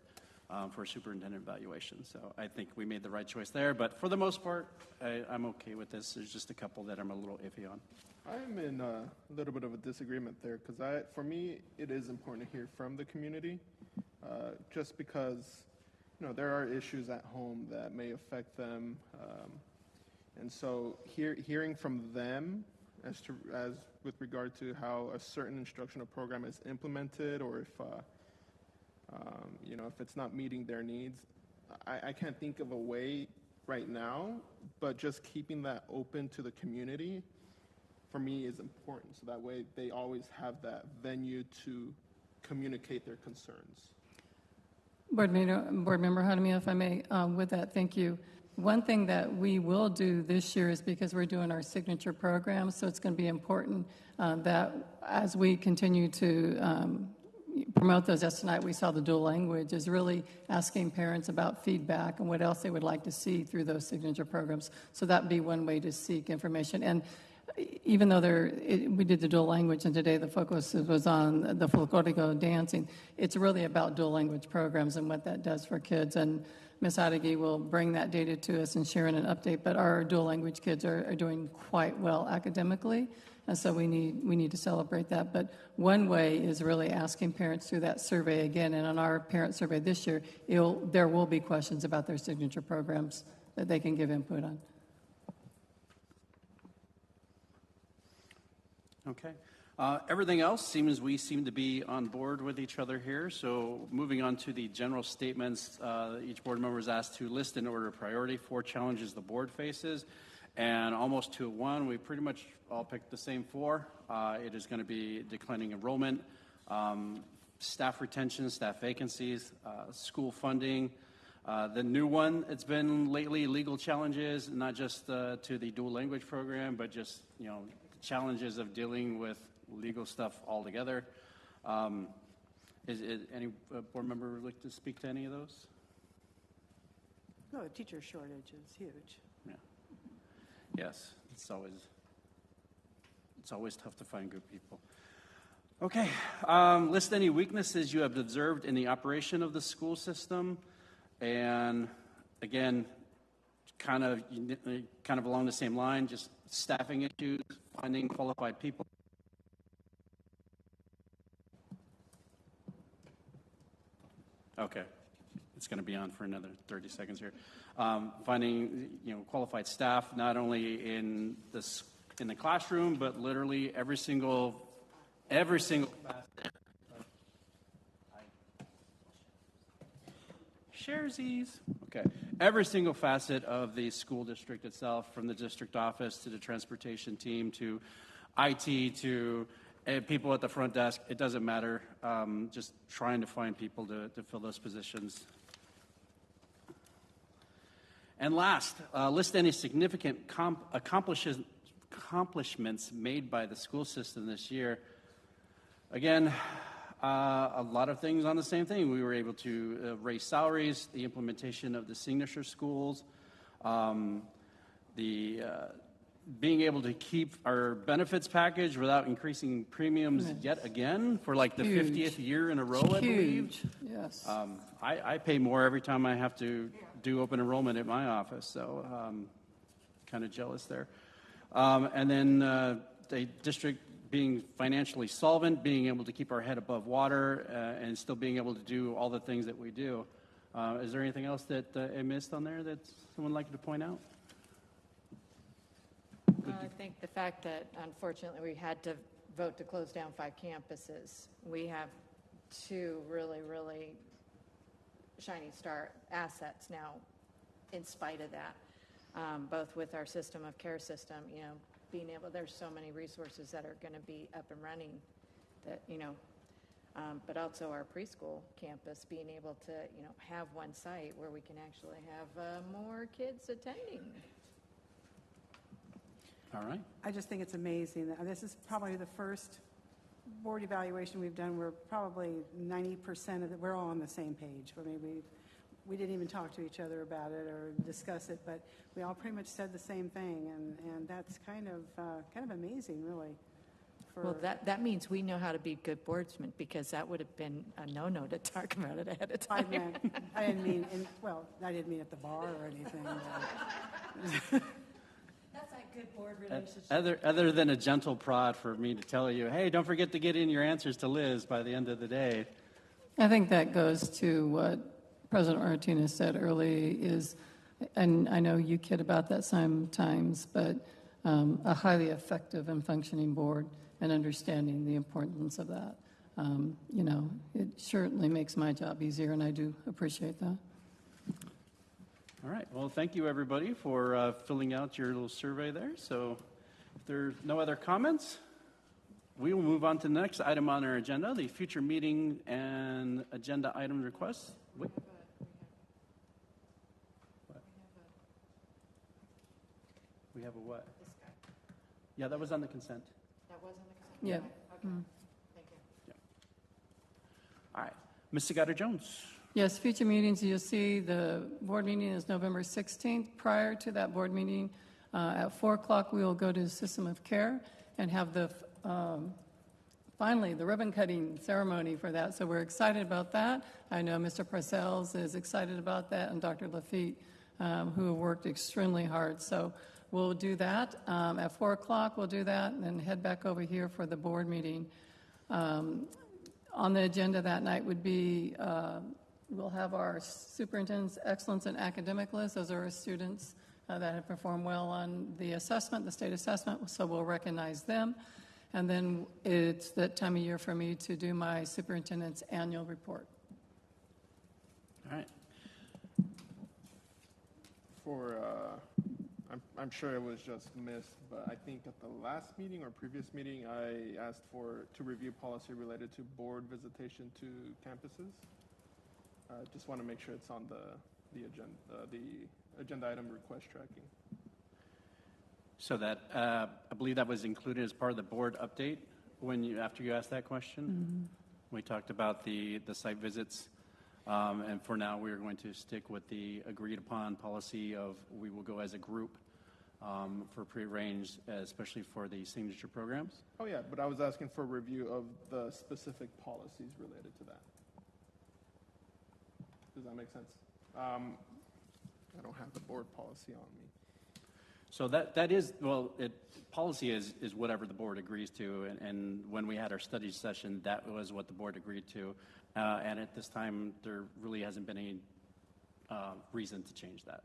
for a superintendent evaluation. So I think we made the right choice there, but for the most part, I'm okay with this. There's just a couple that I'm a little iffy on. I'm in a little bit of a disagreement there because for me, it is important to hear from the community just because, there are issues at home that may affect them. And so hearing from them as with regard to how a certain instructional program is implemented or if it's not meeting their needs, I can't think of a way right now, but just keeping that open to the community for me is important. So that way they always have that venue to communicate their concerns. Board Member Hanami, if I may, with that, thank you. One thing that we will do this year is because we're doing our signature program, so it's going to be important that as we continue to promote those. As tonight we saw the dual language is really asking parents about feedback and what else they would like to see through those signature programs. So that'd be one way to seek information. And even though we did the dual language and today the focus was on the folklorico dancing, it's really about dual language programs and what that does for kids. And Ms. Adegi will bring that data to us and share in an update, but our dual language kids are doing quite well academically, and so we need to celebrate that. But one way is really asking parents through that survey again, and on our parent survey this year, there will be questions about their signature programs that they can give input on. Okay. Everything else we seem to be on board with each other here. So moving on to the general statements, each board member is asked to list in order of priority 4 challenges the board faces. And almost to one, we pretty much all picked the same 4. It is going to be declining enrollment, staff retention, staff vacancies, school funding. The new one, it's been lately legal challenges, not just to the dual language program, but just, challenges of dealing with legal stuff altogether. Is any board member would like to speak to any of those? No, the teacher shortage is huge. Yeah. Yes, it's always tough to find good people. Okay, list any weaknesses you have observed in the operation of the school system, and again, kind of along the same line, just staffing issues, finding qualified people. Okay, it's going to be on for another 30 seconds here. Finding qualified staff not only in the classroom, but literally every single facet. Sharesies. Okay, every single facet of the school district itself, from the district office to the transportation team to IT to people at the front desk, it doesn't matter. Just trying to find people to fill those positions. And last, list any significant accomplishments made by the school system this year. Again, a lot of things on the same thing. We were able to raise salaries, the implementation of the signature schools, being able to keep our benefits package without increasing premiums yet again for like the 50th year in a row, I believe. Yes. I pay more every time I have to do open enrollment at my office, so kind of jealous there. And then the district being financially solvent, being able to keep our head above water, and still being able to do all the things that we do. Is there anything else that I missed on there that someone would like to point out? I think the fact that unfortunately we had to vote to close down 5 campuses. We have 2 really, really shining star assets now in spite of that, both with our system of care system, being able, there's so many resources that are going to be up and running that, but also our preschool campus being able to, have one site where we can actually have more kids attending. All right. I just think it's amazing. This is probably the first board evaluation we've done where probably 90% of it, we're all on the same page. I mean, we didn't even talk to each other about it or discuss it, but we all pretty much said the same thing, and that's kind of amazing, really. Well, that means we know how to be good boardsmen, because that would have been a no-no to talk about it ahead of time. I didn't mean at the bar or anything. But That's a good board relationship. Other than a gentle prod for me to tell you, hey, don't forget to get in your answers to Liz by the end of the day. I think that goes to what President Martinez said early is, and I know you kid about that sometimes, but a highly effective and functioning board and understanding the importance of that. It certainly makes my job easier, and I do appreciate that. All right. Well, thank you, everybody, for filling out your little survey there. So if there's no other comments, we will move on to the next item on our agenda, the future meeting and agenda item requests. Wait. We have a what? This guy. Yeah, that was on the consent. That was on the consent? Yeah. Okay. Thank you. Yeah. All right. Ms. Segato-Jones. Yes, future meetings, you'll see the board meeting is November 16th. Prior to that board meeting, at 4 o'clock, we will go to the system of care and have finally the ribbon cutting ceremony for that. So we're excited about that. I know Mr. Parcells is excited about that, and Dr. Lafitte, who have worked extremely hard. So we'll do that. At 4 o'clock, we'll do that, and then head back over here for the board meeting. On the agenda that night would be we'll have our Superintendent's Excellence in Academic list. Those are our students that have performed well on the assessment, the state assessment, so we'll recognize them. And then it's that time of year for me to do my superintendent's annual report. All right. I'm sure it was just missed, but I think at the last meeting or previous meeting, I asked to review policy related to board visitation to campuses. Just want to make sure it's on the agenda item request tracking. So that, I believe that was included as part of the board update after you asked that question. We talked about the site visits, and for now we are going to stick with the agreed upon policy of we will go as a group for prearranged, especially for the signature programs. Oh yeah, but I was asking for a review of the specific policies related to that. Does that make sense? I don't have the board policy on me. So that is, well, policy is whatever the board agrees to, and when we had our study session, that was what the board agreed to, and at this time, there really hasn't been any reason to change that.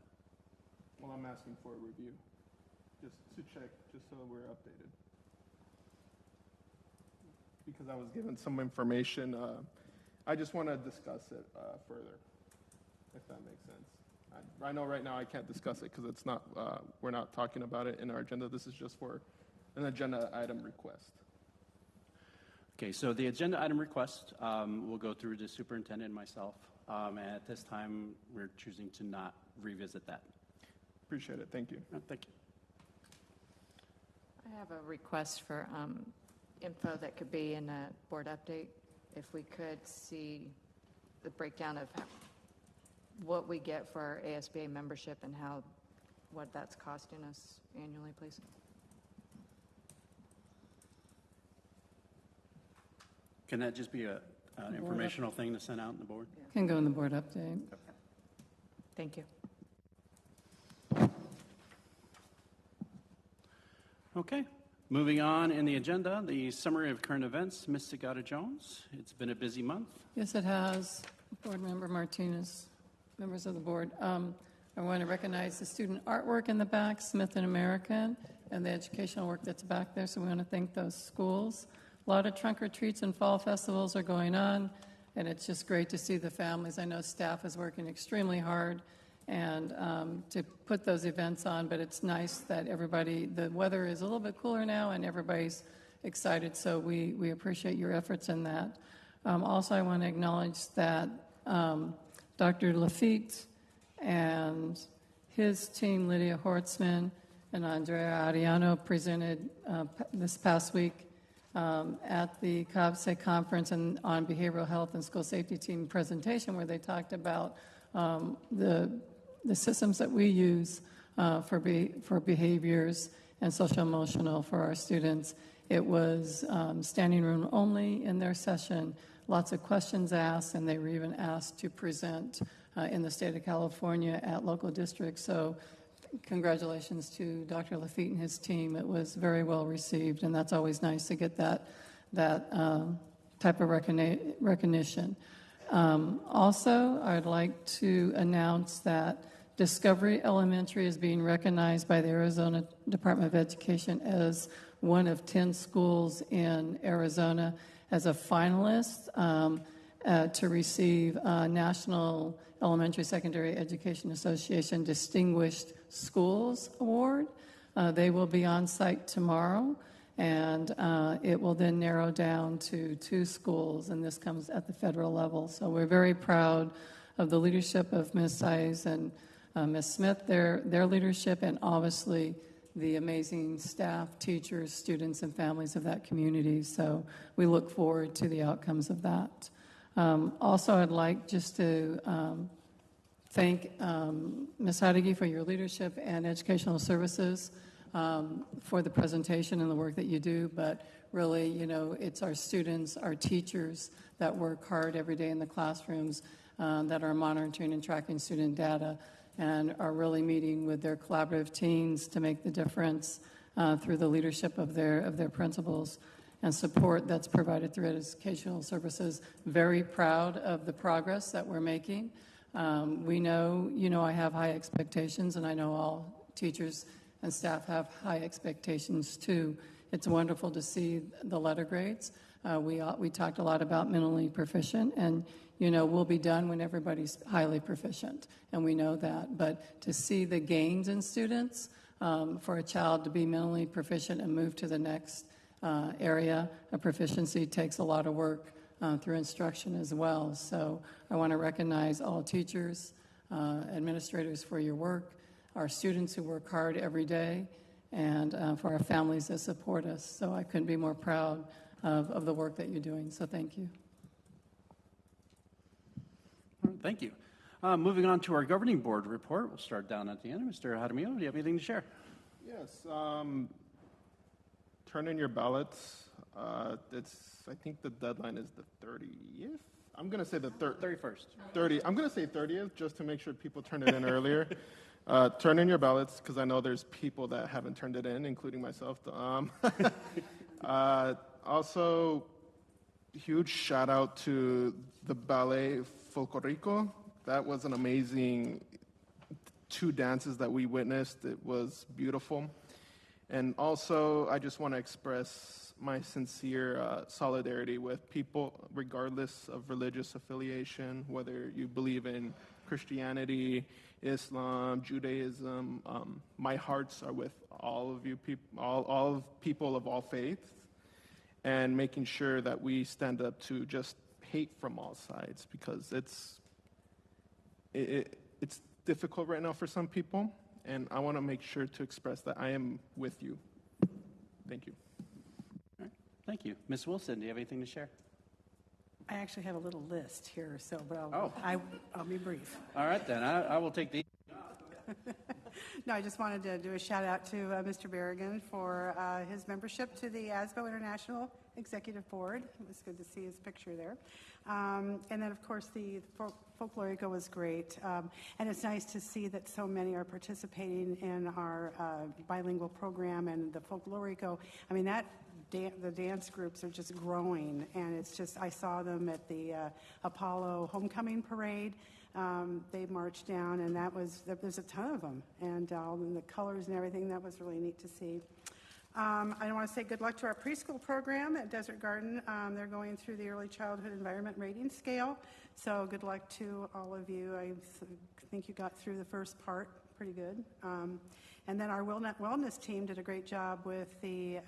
Well, I'm asking for a review, just to check, just so we're updated. Because I was given some information, I just want to discuss it further, if that makes sense. I know right now I can't discuss it because it's not, we're not talking about it in our agenda. This is just for an agenda item request. Okay, so the agenda item request will go through the superintendent and myself, and at this time, we're choosing to not revisit that. Appreciate it. Thank you. Thank you. I have a request for info that could be in a board update. If we could see the breakdown of what we get for our ASBA membership and what that's costing us annually, please. Can that just be an informational thing to send out in the board? Can go in the board update. Thank you. Okay, moving on in the agenda, the summary of current events. Ms. Segata-Jones, it's been a busy month. Yes, it has. Board Member Martinez, members of the board. I want to recognize the student artwork in the back, Smith and American, and the educational work that's back there, so we want to thank those schools. A lot of trunk or treats and fall festivals are going on, and it's just great to see the families. I know staff is working extremely hard and to put those events on, but it's nice that the weather is a little bit cooler now and everybody's excited, so we appreciate your efforts in that. Also, I want to acknowledge that Dr. Lafitte and his team, Lydia Hortzman and Andrea Ariano, presented this past week at the COBSE conference and on behavioral health and school safety team presentation, where they talked about the systems that we use for behaviors and social emotional for our students. It was standing room only in their session, lots of questions asked, and they were even asked to present in the state of California at local districts. So congratulations to Dr. Lafitte and his team. It was very well received, and that's always nice to get that type of recognition. Also, I'd like to announce that Discovery Elementary is being recognized by the Arizona Department of Education as one of 10 schools in Arizona as a finalist to receive National Elementary Secondary Education Association Distinguished Schools Award. They will be on site tomorrow, and it will then narrow down to 2 schools, and this comes at the federal level. So we're very proud of the leadership of Ms. Size and Ms. Smith, their leadership, and obviously the amazing staff, teachers, students, and families of that community. So we look forward to the outcomes of that. Also, I'd like just to thank Ms. Heidegge for your leadership and educational services for the presentation and the work that you do, but really, it's our students, our teachers that work hard every day in the classrooms that are monitoring and tracking student data and are really meeting with their collaborative teams to make the difference through the leadership of their principals and support that's provided through educational services. Very proud of the progress that we're making. We know, I have high expectations, and I know all teachers and staff have high expectations too it's wonderful to see the letter grades. We talked a lot about mentally proficient, and we'll be done when everybody's highly proficient, and we know that. But to see the gains in students, for a child to be mentally proficient and move to the next area of proficiency takes a lot of work through instruction as well. So I want to recognize all teachers, administrators for your work, our students who work hard every day, and for our families that support us. So I couldn't be more proud of the work that you're doing. So thank you. All right, thank you. Moving on to our governing board report. We'll start down at the end. Mr. Jaramillo, do you have anything to share? Yes. Turn in your ballots. I think the deadline is the 30th. I'm going to say the 31st. 30. I'm going to say 30th just to make sure people turn it in earlier. Turn in your ballots because I know there's people that haven't turned it in, including myself. Also, huge shout out to the Ballet Folklorico. That was an amazing 2 dances that we witnessed. It was beautiful. And also, I just want to express my sincere solidarity with people, regardless of religious affiliation, whether you believe in Christianity, Islam, Judaism. My hearts are with all of you people, all people of all faiths, and making sure that we stand up to just hate from all sides, because it's difficult right now for some people, and I want to make sure to express that I am with you. Thank you. All right, thank you. Ms. Wilson, do you have anything to share? I actually have a little list here, but Oh. I'll be brief. All right, then. I will take the... No, I just wanted to do a shout out to Mr. Berrigan for his membership to the ASBO International Executive Board. It was good to see his picture there. And then, of course, the Folklorico was great. And it's nice to see that so many are participating in our bilingual program and the Folklorico. I mean, the dance groups are just growing, and it's just, I saw them at the Apollo Homecoming Parade. They marched down, and there's a ton of them, and the colors and everything. That was really neat to see. I want to say good luck to our preschool program at Desert Garden. They're going through the Early Childhood Environment Rating Scale, so good luck to all of you. I think you got through the first part pretty good. And then our wellness team did a great job with the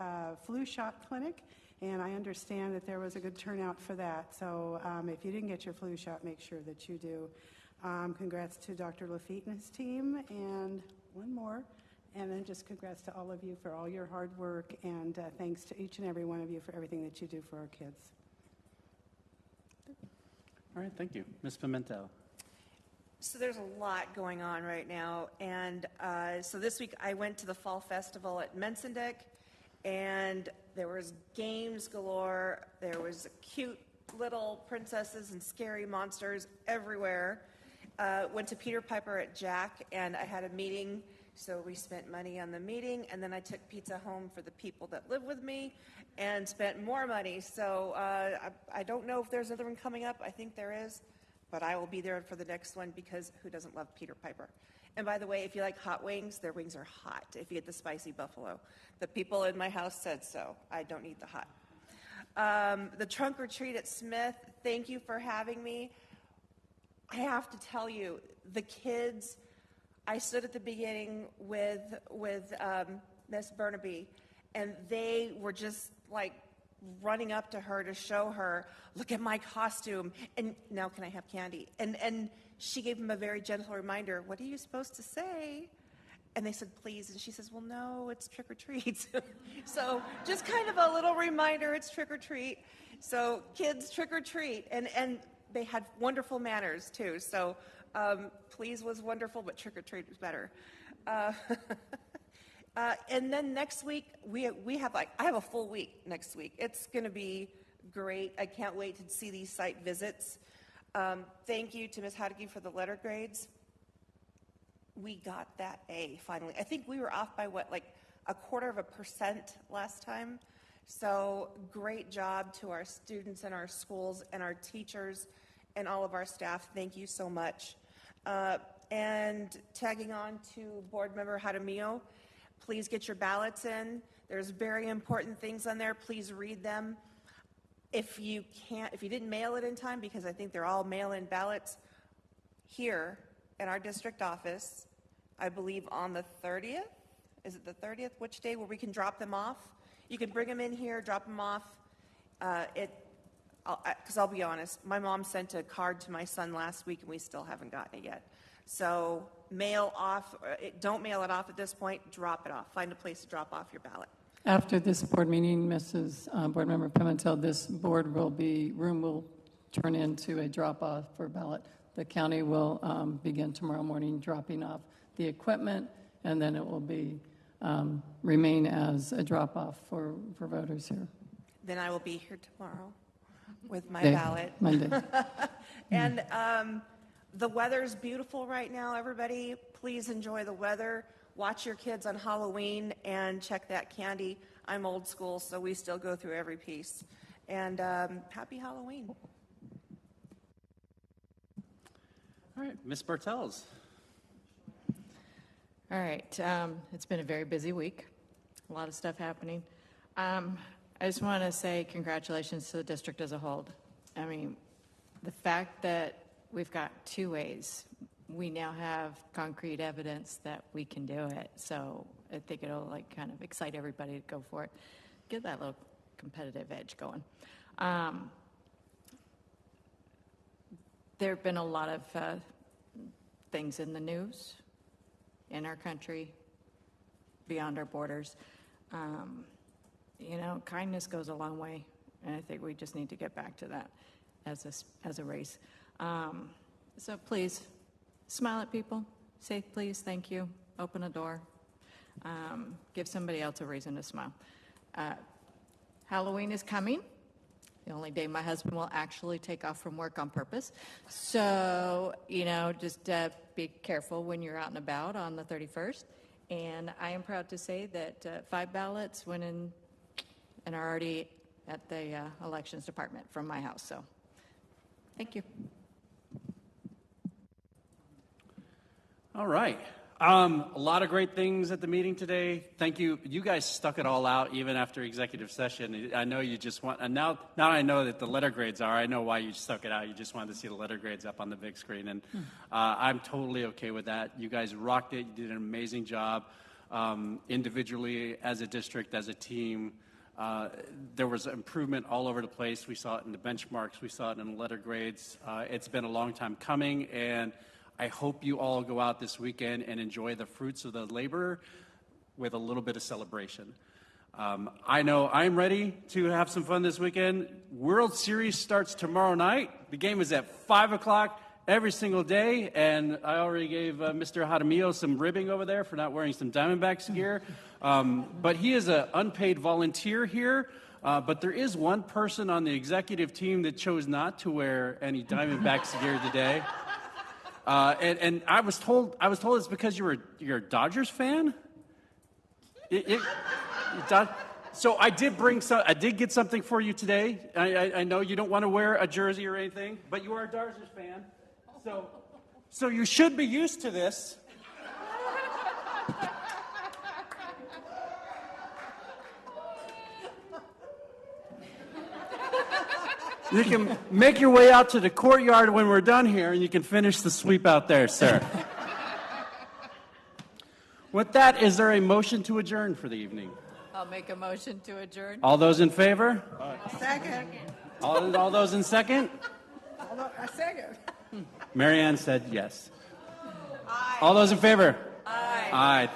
flu shot clinic, and I understand that there was a good turnout for that. So if you didn't get your flu shot, make sure that you do. Congrats to Dr. Lafitte and his team, and one more. And then just congrats to all of you for all your hard work, and thanks to each and every one of you for everything that you do for our kids. All right, thank you. Ms. Pimentel. So there's a lot going on right now, and so this week I went to the Fall Festival at Mensendek, and there was games galore. There was cute little princesses and scary monsters everywhere. Went to Peter Piper at Jack, and I had a meeting, so we spent money on the meeting, and then I took pizza home for the people that live with me and spent more money. So I don't know if there's another one coming up. I think there is. But I will be there for the next one, because who doesn't love Peter Piper? And by the way, if you like hot wings, their wings are hot if you get the spicy buffalo. The people in my house said so. I don't need the hot. The trunk or treat at Smith, thank you for having me. I have to tell you, the kids, I stood at the beginning with Miss Burnaby, and they were just like running up to her to show her, look at my costume, and now can I have candy? And she gave him a very gentle reminder, what are you supposed to say? And they said, please, and she says, well, no, it's trick or treat. So just kind of a little reminder, it's trick or treat. So kids, trick or treat, and they had wonderful manners too. So please was wonderful, but trick or treat was better. And then next week, we have I have a full week next week. It's going to be great. I can't wait to see these site visits. Thank you to Ms. Hadeke for the letter grades. We got that A finally. I think we were off by like 0.25% last time. So great job to our students and our schools and our teachers and all of our staff. Thank you so much. And tagging on to Board Member Jaramillo, please get your ballots in. There's very important things on there. Please read them. If you didn't mail it in time, because I think they're all mail-in ballots, here in our district office, I believe on the 30th, is it the 30th? Which day where we can drop them off? You can bring them in here, drop them off. Because I'll be honest, my mom sent a card to my son last week and we still haven't gotten it yet. So don't mail it off at this point, drop it off. Find a place to drop off your ballot. After this board meeting, Mrs. Board Member Pimentel, this room will turn into a drop-off for ballot. The county will begin tomorrow morning dropping off the equipment, and then it will remain as a drop-off for voters here. Then I will be here tomorrow with my Day, ballot. Monday. And the weather's beautiful right now, everybody. Please enjoy the weather. Watch your kids on Halloween and check that candy. I'm old school, so we still go through every piece. And happy Halloween. All right, Ms. Bartels. All right, it's been a very busy week, a lot of stuff happening. I just want to say congratulations to the district as a whole. I mean, the fact that we've got 2 ways, we now have concrete evidence that we can do it. So I think it'll kind of excite everybody to go for it, get that little competitive edge going. There have been a lot of things in the news in our country, beyond our borders. Kindness goes a long way, and I think we just need to get back to that as a race. So please, smile at people, say please, thank you, open a door, give somebody else a reason to smile. Halloween is coming. The only day my husband will actually take off from work on purpose. So, just be careful when you're out and about on the 31st. And I am proud to say that 5 ballots went in and are already at the elections department from my house. So, thank you. All right. A lot of great things at the meeting today. Thank you. You guys stuck it all out even after executive session. I know you just want, and now I know that the letter grades are, I know why you stuck it out. You just wanted to see the letter grades up on the big screen. And I'm totally okay with that. You guys rocked it. You did an amazing job individually, as a district, as a team. There was improvement all over the place. We saw it in the benchmarks. We saw it in the letter grades. It's been a long time coming, and I hope you all go out this weekend and enjoy the fruits of the labor with a little bit of celebration. I know I'm ready to have some fun this weekend. World Series starts tomorrow night. The game is at 5 o'clock every single day, and I already gave Mr. Jaramillo some ribbing over there for not wearing some Diamondbacks gear. But he is an unpaid volunteer here. But there is one person on the executive team that chose not to wear any Diamondbacks gear today. And I was told it's because you're a Dodgers fan. So I did get something for you today. I know you don't want to wear a jersey or anything, but you are a Dodgers fan. So you should be used to this. You can make your way out to the courtyard when we're done here, and you can finish the sweep out there, sir. With that, is there a motion to adjourn for the evening? I'll make a motion to adjourn. All those in favor? Second. All those in second? A second. Mary Ann said yes. Aye. All those in favor? Aye. Aye.